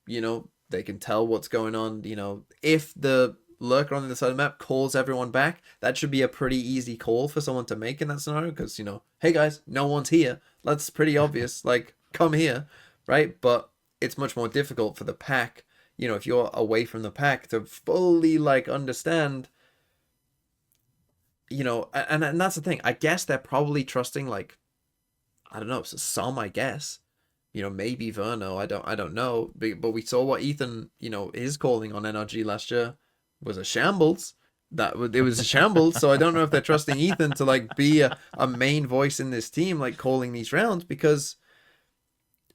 you know, they can tell what's going on. You know, if the Lurker on the other side of the map calls everyone back, that should be a pretty easy call for someone to make in that scenario, because, you know, hey guys, no one's here. That's pretty obvious. Like, come here, right? But it's much more difficult for the pack, you know, if you're away from the pack, to fully like understand, you know, and that's the thing. I guess they're probably trusting, like, I don't know, some, I guess, you know, maybe Verno, I don't know, but we saw what Ethan, you know, his calling on NRG last year was a shambles. It was a shambles. So I don't know if they're trusting Ethan to like be a main voice in this team, like calling these rounds, because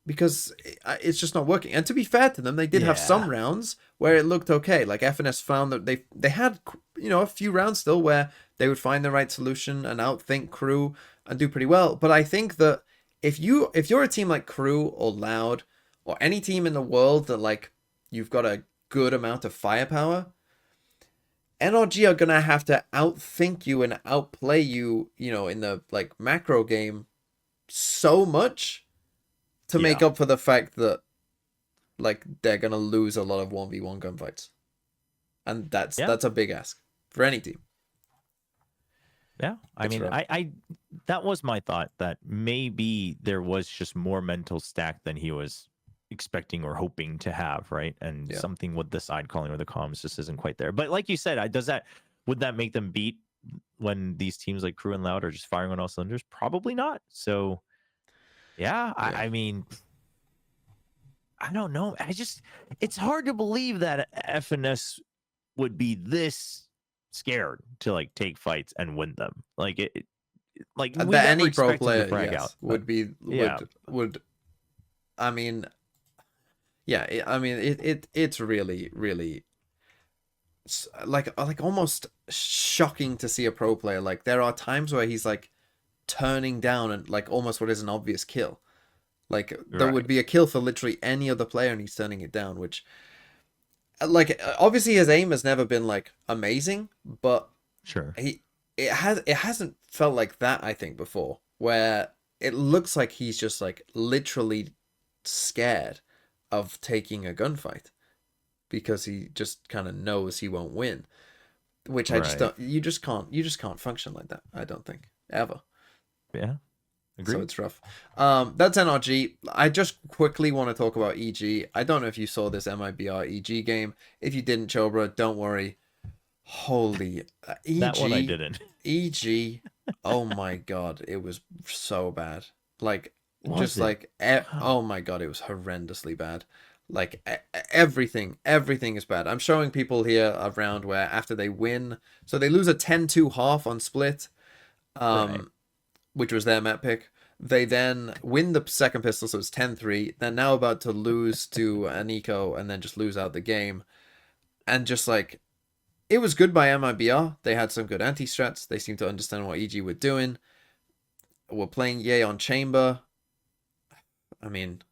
it's just not working. And to be fair to them, they did have some rounds where it looked okay. Like, FNS found that they had, you know, a few rounds still where they would find the right solution and outthink Crew and do pretty well. But I think that if you're a team like Crew or Loud or any team in the world that, like, you've got a good amount of firepower, NRG are gonna have to outthink you and outplay you, you know, in the like macro game so much to make up for the fact that, like, they're gonna lose a lot of 1v1 gunfights. And that's a big ask for any team. Yeah, I mean, that was my thought, that maybe there was just more mental stack than he was expecting or hoping to have, right? And Yeah. something with the side calling or the comms just isn't quite there. But like you said, would that make them beat when these teams like Crew and Loud are just firing on all cylinders? Probably not. So yeah, Yeah. I mean, I don't know. It's hard to believe that FNS would be this scared to like take fights and win them. Like like we That never any pro expected them to player, frag yes, out. would be Yeah. would. I mean, yeah. I mean, it's really like almost shocking to see a pro player. Like there are times where he's like turning down and like almost what is an obvious kill. Like there would be a kill for literally any other player and he's turning it down, which like obviously his aim has never been like amazing, but Sure. it hasn't felt like that, I think, before, where it looks like he's just like literally scared of taking a gunfight because he just kind of knows he won't win, which I just don't, you just can't function like that, I don't think, ever. Yeah. Agreed. So it's rough. That's NRG. I just quickly want to talk about EG. I don't know if you saw this MIBR EG game. If you didn't, Chobra, don't worry. Holy EG. That one I didn't. EG. Oh my god, it was so bad. Like oh my god, it was horrendously bad. Like everything is bad. I'm showing people here around where after they win, so they lose a 10-2 half on split. Which was their map pick. They then win the second pistol, so it's 10-3. They're now about to lose to an eco and then just lose out the game. And just like, it was good by MIBR. They had some good anti-strats. They seemed to understand what EG were doing. We're playing Yay on Chamber. I mean,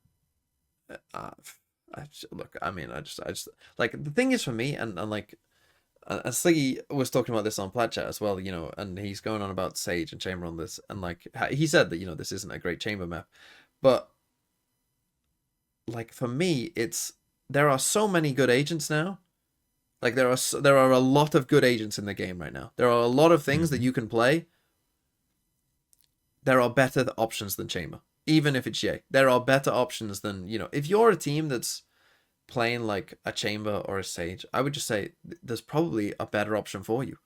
look, I mean, I just like, the thing is for me, and like, Sliggy was talking about this on Plat Chat as well, you know, and he's going on about Sage and Chamber on this, and like he said that, you know, this isn't a great Chamber map, but like for me, there are so many good agents now. Like there are a lot of good agents in the game right now. There are a lot of things that you can play. There are better options than Chamber, even if it's Yay. There are better options than, you know, if you're a team that's playing like a Chamber or a Sage, I would just say there's probably a better option for you.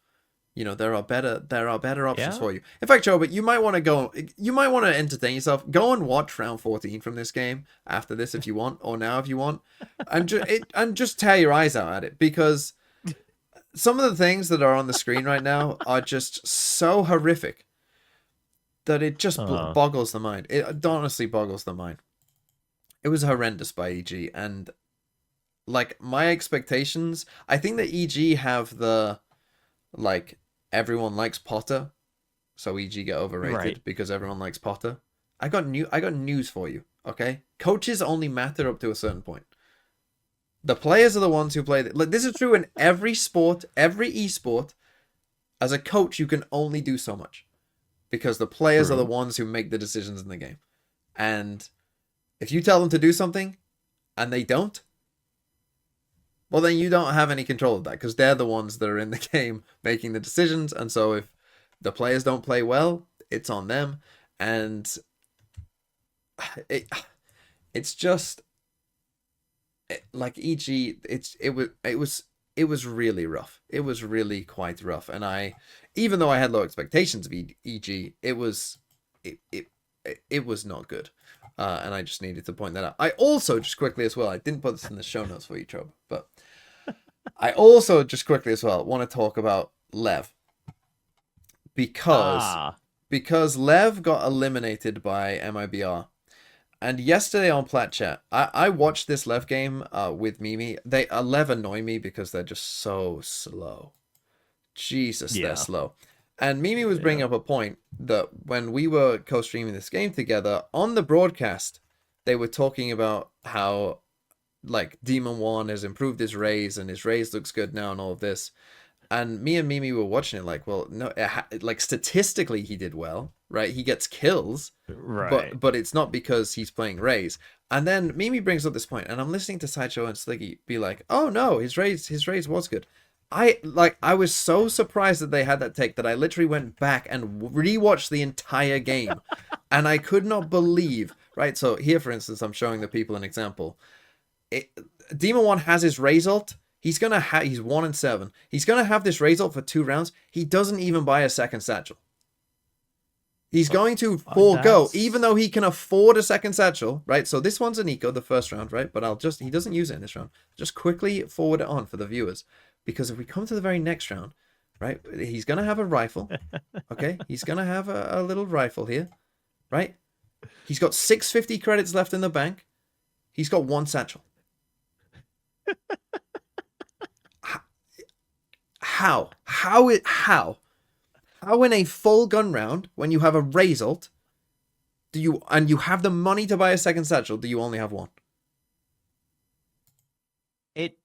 You know, there are better options for you. In fact, Joe, but you might want to entertain yourself. Go and watch round 14 from this game after this if you want, or now if you want, and just tear your eyes out at it, because some of the things that are on the screen right now are just so horrific that it just boggles the mind. It honestly boggles the mind. It was horrendous by EG, and like my expectations, I think that EG have the, like, everyone likes Potter, so EG get overrated because everyone likes Potter. I got news for you, okay? Coaches only matter up to a certain point. The players are the ones who play. Like, this is true in every sport, every esport. As a coach, you can only do so much because the players are the ones who make the decisions in the game. And if you tell them to do something and they don't, well, then you don't have any control of that because they're the ones that are in the game making the decisions. And so if the players don't play well, it's on them. And it's just like EG. It was really rough. It was really quite rough. And even though I had low expectations of EG, it was not good. And I just needed to point that out. I also, just quickly as well, I didn't put this in the show notes for you, Chobra, but I also, just quickly as well, want to talk about Lev. Because Lev got eliminated by MIBR. And yesterday on Plat Chat, I watched this Lev game with Mimi. Lev annoy me because they're just so slow. Jesus, they're slow. And Mimi was bringing up a point that when we were co-streaming this game together, on the broadcast, they were talking about how, like, Demon1 has improved his raise, and his raise looks good now and all of this. And me and Mimi were watching it like, well, no, like, statistically he did well, right? He gets kills, but it's not because he's playing raise. And then Mimi brings up this point, and I'm listening to Sideshow and Sliggy be like, oh no, his raise was good. I was so surprised that they had that take that I literally went back and rewatched the entire game, and I could not believe. Right, so here, for instance, I'm showing the people an example. Demon1 has his Raze ult. He's 1-7. He's gonna have this Raze ult for 2 rounds. He doesn't even buy a second satchel. He's going to forego, even though he can afford a second satchel, right? So this one's an eco, the first round, right? But he doesn't use it in this round. Just quickly forward it on for the viewers. Because if we come to the very next round, right? He's going to have a rifle, okay? He's going to have a little rifle here, right? He's got 650 credits left in the bank. He's got 1 satchel. How in a full gun round, when you have a Raze ult, you have the money to buy a second satchel, do you only have 1? It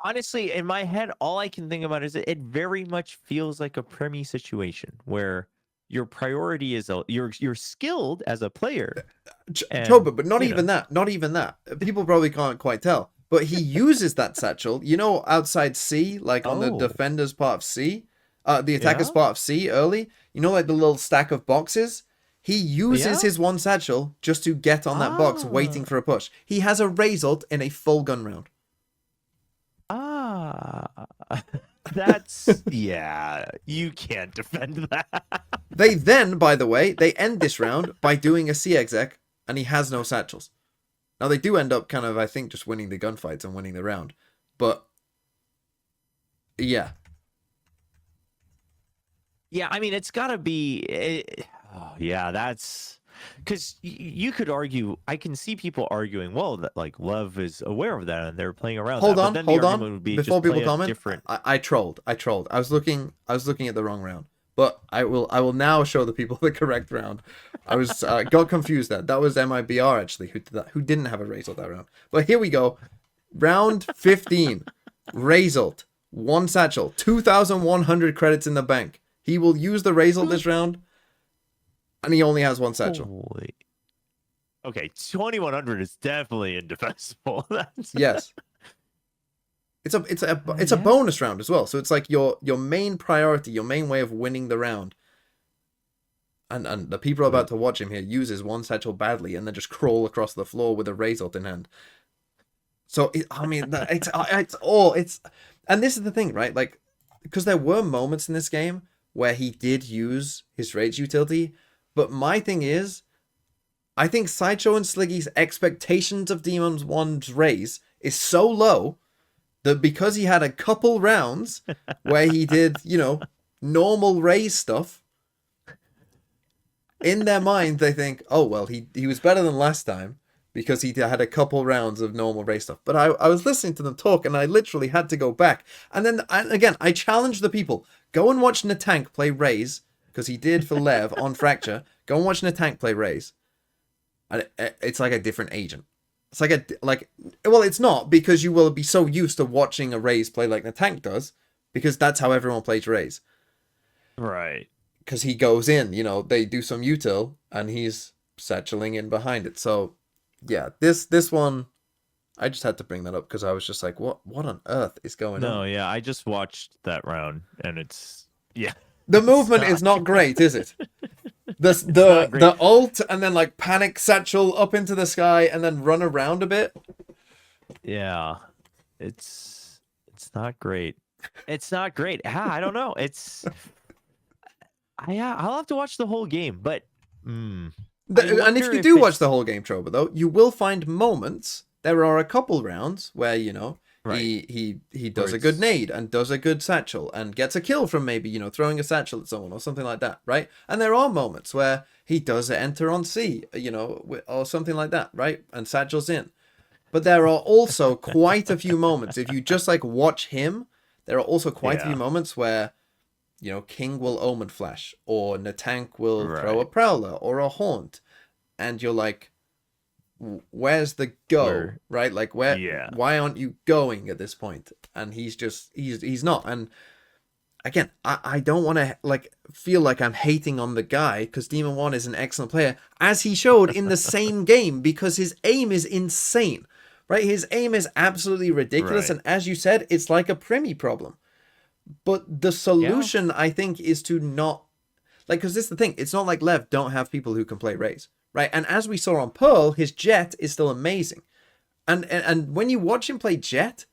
honestly, in my head, all I can think about is it very much feels like a Premi situation where your priority is you're skilled as a player. Chobra, but not even that. Not even that. People probably can't quite tell. But he uses that satchel, outside C, like on the defender's part of C. The attacker's part of C early, like the little stack of boxes. He uses his 1 satchel just to get on that box, waiting for a push. He has a Raze ult in a full gun round. That's you can't defend that. They then, by the way, they end this round by doing a C exec, and he has no satchels. Now they do end up kind of, I think, just winning the gunfights and winning the round, but yeah. Yeah, I mean, it's got to be... that's... Because you could argue... I can see people arguing, well, that like Lev is aware of that and they're playing around hold that. on. Before people comment, I trolled. I was looking at the wrong round. But I will now show the people the correct round. I was got confused there. That was MIBR, actually, who did that, who didn't have a Raze ult that round. But here we go. Round 15. Raze ult. 1 satchel. 2,100 credits in the bank. He will use the Raze ult this round, and he only has 1 satchel. Holy. Okay, 2,100 is definitely indefensible. Yes. It's a bonus round as well, so it's like your main priority, your main way of winning the round. And the people about to watch him here uses 1 satchel badly and then just crawl across the floor with a Raze ult in hand. So and this is the thing, right? Like, because there were moments in this game where he did use his Rage utility, but my thing is, I think Sideshow and Sliggy's expectations of Demon1's Raze is so low that because he had a couple rounds where he did, normal Raze stuff, in their mind they think, oh, well, he was better than last time because he had a couple rounds of normal Raze stuff. But I was listening to them talk, and I literally had to go back. And then, again, I challenge the people. Go and watch Natank play Raze, because he did for Lev on Fracture. Go and watch Natank play Raze. And it's like a different agent. It's well, it's not, because you will be so used to watching a Raze play like Natank does, because that's how everyone plays Raze. Right. Because he goes in, they do some util, and he's satcheling in behind it. So, yeah, this one, I just had to bring that up because I was just like, what on earth is going on? No, yeah, I just watched that round, and it's the movement is not great, is it? The ult and then like panic satchel up into the sky and then run around a bit. Yeah, it's not great. It's not great. I don't know. I'll have to watch the whole game, but and if you do watch the whole game, Chobra, though, you will find moments. There are a couple rounds where he does a good nade and does a good satchel and gets a kill from maybe throwing a satchel at someone or something like that, right? And there are moments where he does enter on C, or something like that, right? And satchels in. But there are also quite a few moments, if you just watch him, there are also quite a few moments where King will Omen Flash, or Natank will throw a Prowler or a Haunt, and you're like, where's the go? Right? Like, why aren't you going at this point? And he's not. And again, I don't want to feel like I'm hating on the guy, because Demon1 is an excellent player, as he showed in the same game, because his aim is insane, right? His aim is absolutely ridiculous. And as you said, it's like a Premi problem. But the solution, I think, is to not like, because this is the thing. It's not like Lev don't have people who can play Raze, right? And as we saw on Pearl, his Jet is still amazing. And when you watch him play Jet,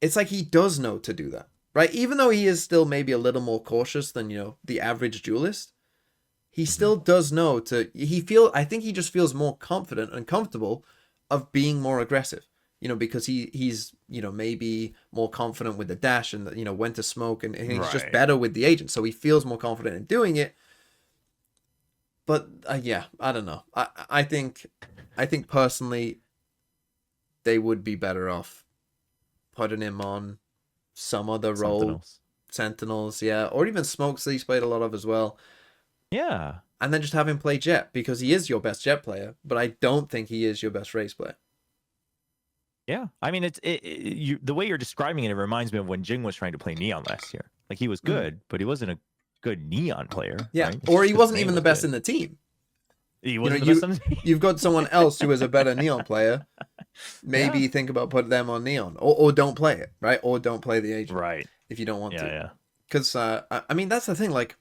it's like he does know to do that, right? Even though he is still maybe a little more cautious than, the average duelist, he still does know to, I think he just feels more confident and comfortable of being more aggressive, because he's, maybe more confident with the dash and, when to smoke, and he's just better with the agent. So he feels more confident in doing it. But yeah, I don't know. I think personally, they would be better off putting him on some other role. Sentinels, yeah. Or even Smokes that he's played a lot of as well. Yeah. And then just have him play Jet, because he is your best Jet player, but I don't think he is your best Raze player. Yeah. I mean, the way you're describing it, it reminds me of when Jing was trying to play Neon last year. Like, he was good, but he wasn't a good Neon player. Yeah. Right? Or he wasn't even the best in the team. He wasn't the best in the team. You've got someone else who is a better Neon player. Maybe think about putting them on Neon, or don't play it, right? Or don't play the agent, right? If you don't want to. Yeah. Because I mean, that's the thing. Like,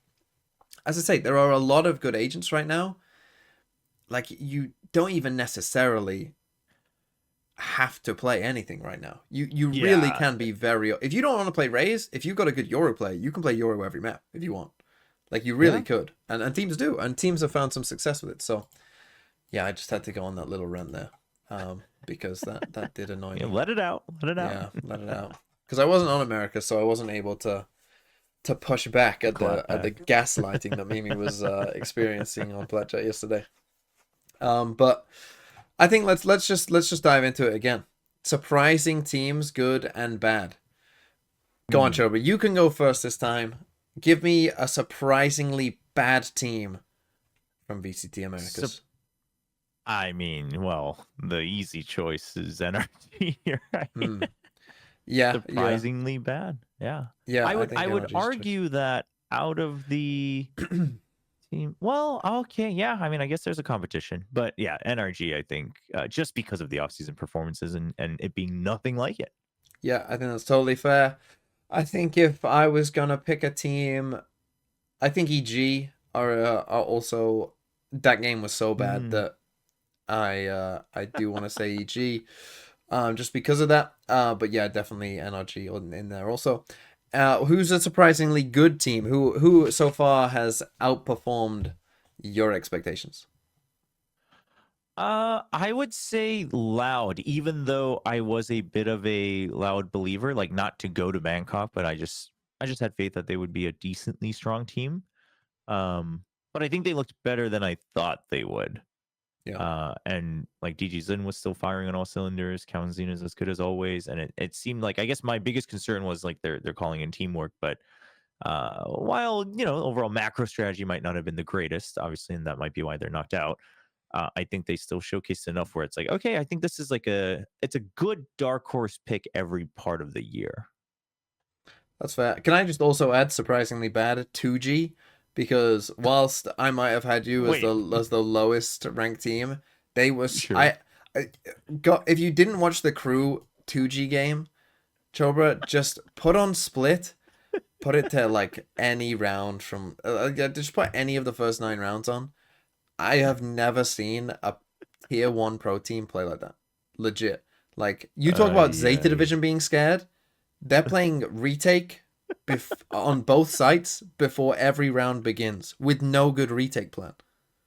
as I say, there are a lot of good agents right now. Like, you don't even necessarily have to play anything right now. You really can be very. If you don't want to play Raze, if you've got a good Yoru player, you can play Yoru every map if you want. Like, you really could, and teams do, and teams have found some success with it. So, yeah, I just had to go on that little rant there, because that did annoy me. Let it out. Yeah, let it out. Because I wasn't on America, so I wasn't able to push back at the gaslighting that Mimi was experiencing on Pledchat yesterday. But I think let's just dive into it again. Surprising teams, good and bad. Go on, Chobra. You can go first this time. Give me a surprisingly bad team from VCT Americas. I mean, well, the easy choice is NRG, right? Yeah, surprisingly bad. Yeah. I would argue that out of the team, well, okay, yeah. I mean, I guess there's a competition, but yeah, NRG, I think, just because of the offseason performances and it being nothing like it. Yeah, I think that's totally fair. I think if I was gonna pick a team, I think EG are also. That game was so bad that I do want to say EG, just because of that. But yeah, definitely NRG in there also. Who's a surprisingly good team? Who so far has outperformed your expectations? I would say Loud, even though I was a bit of a Loud believer, like, not to go to Bangkok, but I just had faith that they would be a decently strong team. But I think they looked better than I thought they would. Yeah. And like DG Zin was still firing on all cylinders. Kaunzin is as good as always, and it seemed like, I guess my biggest concern was like they're calling in teamwork, but while overall macro strategy might not have been the greatest, obviously, and that might be why they're knocked out. I think they still showcased enough where it's like, okay, I think this is it's a good dark horse pick every part of the year. That's fair. Can I just also add surprisingly bad 2G? Because whilst I might have had you as the lowest ranked team, they was sure. If you didn't watch the crew 2G game, Chobra, just put on split, put it to like any round from just put any of the first 9 rounds on. I have never seen a tier 1 pro team play like that. Legit. Like, you talk about Zeta Division being scared. They're playing retake on both sites before every round begins with no good retake plan.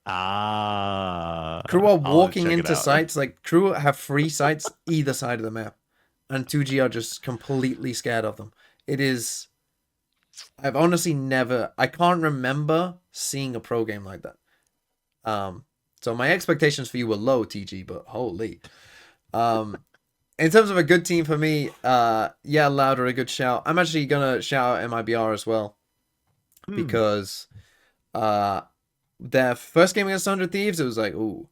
Crew are walking into sites, like, Crew have 3 sites either side of the map, and 2G are just completely scared of them. It is... I've honestly I can't remember seeing a pro game like that. So my expectations for you were low, TG, but holy. In terms of a good team for me, yeah, Loud are a good shout. I'm actually gonna shout out MIBR as well, because their first game against 100 Thieves, it was like, ooh,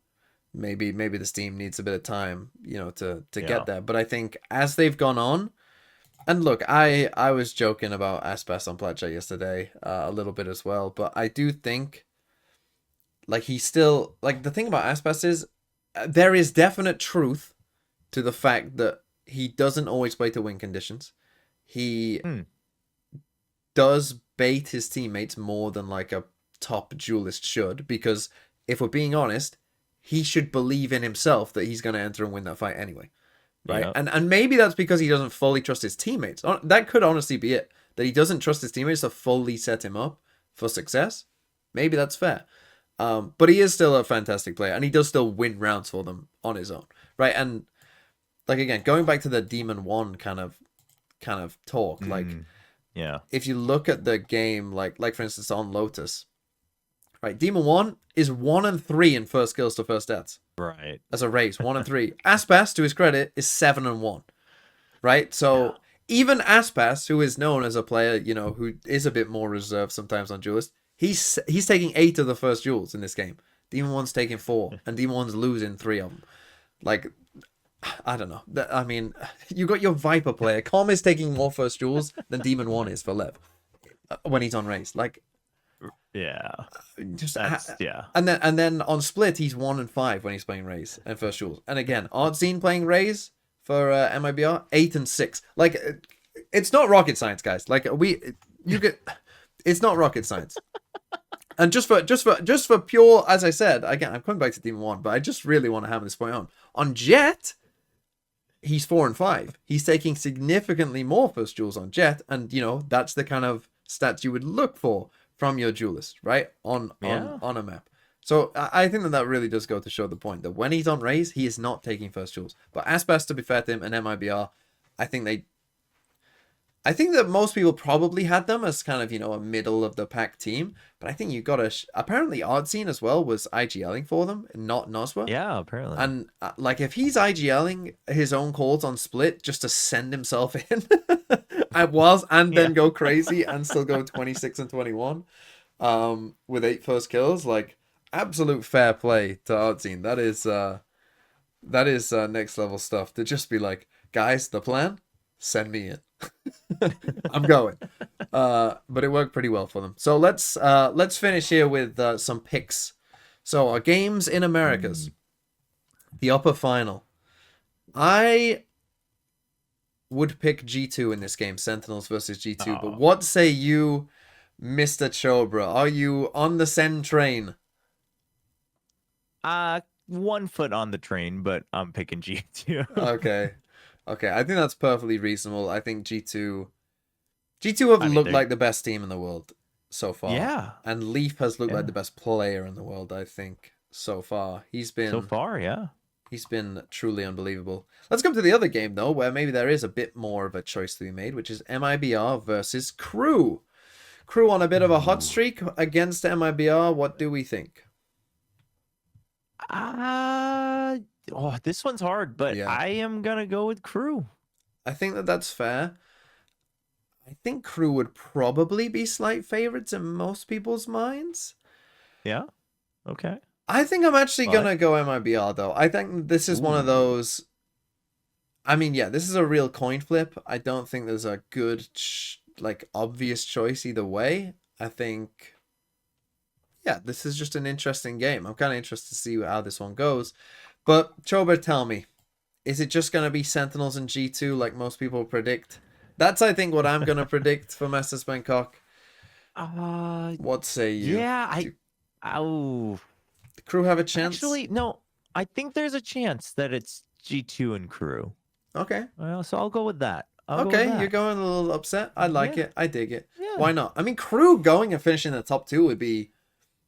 maybe this team needs a bit of time, to get there. But I think as they've gone on, and look, I was joking about Aspas on Pledchat yesterday a little bit as well, but I do think, like, he's still, like, the thing about Aspas is there is definite truth to the fact that he doesn't always play to win conditions. He does bait his teammates more than like a top duelist should, because if we're being honest, he should believe in himself that he's going to enter and win that fight anyway, right? Yep. And maybe that's because he doesn't fully trust his teammates. That could honestly be it, that he doesn't trust his teammates to fully set him up for success. Maybe that's fair. But he is still a fantastic player, and he does still win rounds for them on his own, right? And like, again, going back to the Demon1 kind of talk, like, yeah, if you look at the game, like for instance on Lotus, right, Demon1 is 1-3 in first kills to first deaths, right, as a race, 1-3. Aspas, to his credit, is 7-1, right? So even Aspas, who is known as a player, you know, who is a bit more reserved sometimes on duelist, he's taking 8 of the first duels in this game. Demon1's taking 4, and Demon1's losing 3 of them. Like, I don't know. I mean, you got your Viper player. Calm is taking more first duels than Demon1 is for Lev when he's on race. Like, yeah, just yeah. And then on split, he's 1-5 when he's playing Raze and first duels. And again, Artscene playing Raze for MIBR 8-6. Like, it's not rocket science, guys. Like, it's not rocket science. And just for pure, as I said, again, I'm coming back to Demon1, but I just really want to hammer this point on. On Jett, he's 4-5. He's taking significantly more first duels on Jett, and you know that's the kind of stats you would look for from your duelist, right? On a map. So I think that really does go to show the point that when he's on Raze, he is not taking first duels. But Aspas, to be fair to him, and MIBR, I think that most people probably had them as kind of, you know, a middle of the pack team, but I think you got to apparently Artscene as well was IGLing for them, not Noswa. Yeah, apparently. And like, if he's IGLing his own calls on split just to send himself in then go crazy and still go 26-21 with 8 first kills, like, absolute fair play to Artscene. That is next level stuff, to just be like, guys, the plan, send me in. I'm going. But it worked pretty well for them. So let's finish here with some picks. So our games in Americas. The upper final. I would pick G2 in this game, Sentinels versus G2. But what say you, Mr. Chobra? Are you on the Sen train? 1 foot on the train, but I'm picking G2. Okay, I think that's perfectly reasonable. I think G2 have looked like the best team in the world so far. Yeah. And Leaf has looked like the best player in the world, I think, so far. He's been truly unbelievable. Let's come to the other game, though, where maybe there is a bit more of a choice to be made, which is MIBR versus Crew. Crew on a bit of a hot streak against MIBR. What do we think? This one's hard, but I am gonna go with Crew. I think that's fair. I think Crew would probably be slight favorites in most people's minds. Yeah. Okay. I think I'm actually gonna go MIBR though. I think this is one of those. I mean, yeah, this is a real coin flip. I don't think there's a good, like, obvious choice either way. I think, yeah, this is just an interesting game. I'm kind of interested to see how this one goes. But Chobra, tell me, is it just going to be Sentinels and G2 like most people predict? That's, I think, what I'm going to predict for Masters Bangkok. What say you? Yeah, the Crew have a chance? Actually, no. I think there's a chance that it's G2 and Crew. Okay. So I'll go with that. You're going a little upset. I like it. I dig it. Yeah. Why not? I mean, Crew going and finishing in the top 2 would be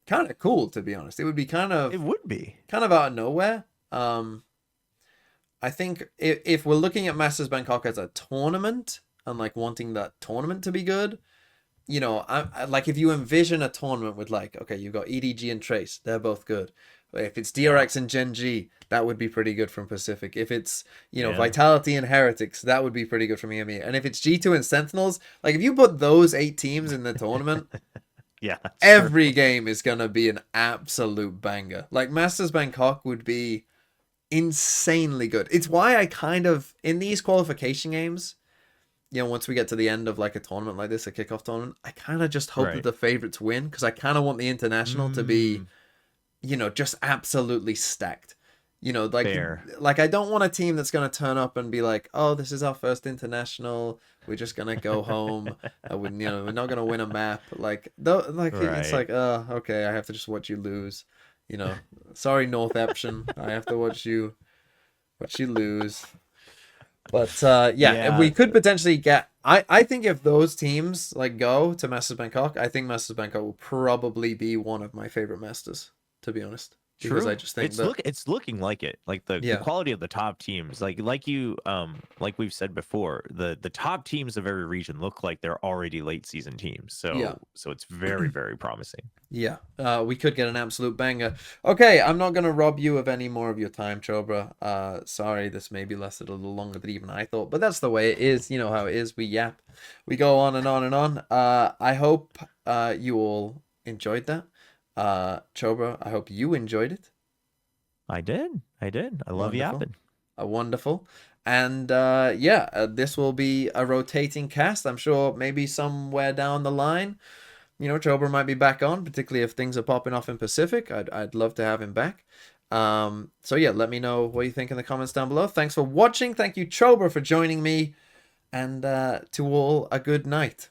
kind of cool, to be honest. It would be kind of out of nowhere. I think if we're looking at Masters Bangkok as a tournament and like wanting that tournament to be good, you know, I like, if you envision a tournament with, like, okay, you've got EDG and Trace, they're both good. If it's DRX and Gen G, that would be pretty good from Pacific. If it's, you know, Vitality and Heretics, that would be pretty good from EMEA. And if it's G2 and Sentinels, like, if you put those 8 teams in the tournament, every game is gonna be an absolute banger. Like, Masters Bangkok would be insanely good. It's why I kind of, in these qualification games, you know, once we get to the end of like a tournament like this, a kickoff tournament, I kind of just hope that the favorites win, because I kind of want the international to be, you know, just absolutely stacked. You know, Fair. like I don't want a team that's gonna turn up and be like, "Oh, this is our first international. We're just gonna go home. We're not gonna win a map." Like, though, like it's Right. like, oh, okay, I have to just watch you lose. You know, sorry, North Eption, I have to watch you lose. But yeah, we Yeah. could potentially get. I think if those teams like go to Masters Bangkok, I think Masters Bangkok will probably be one of my favorite Masters, to be honest, because I True. just think that It's looking like it. Like the yeah, quality of the top teams, like we've said before, the top teams of every region look like they're already late season teams. yeah. So it's very, very promising. Yeah, we could get an absolute banger. Okay, I'm not gonna rob you of any more of your time, Chobra. Sorry, this maybe lasted a little longer than even I thought, but that's the way it is. You know how it is. We yap, we go on and on and on. I hope you all enjoyed that. Chobra, I hope you enjoyed it. I did. I did. I love Wonderful, yapping. wonderful. And yeah, this will be a rotating cast. I'm sure maybe somewhere down the line, you know, Chobra might be back on, particularly if things are popping off in Pacific. I'd love to have him back. So yeah, let me know what you think in the comments down below. Thanks for watching. Thank you, Chobra, for joining me. And to all, a good night.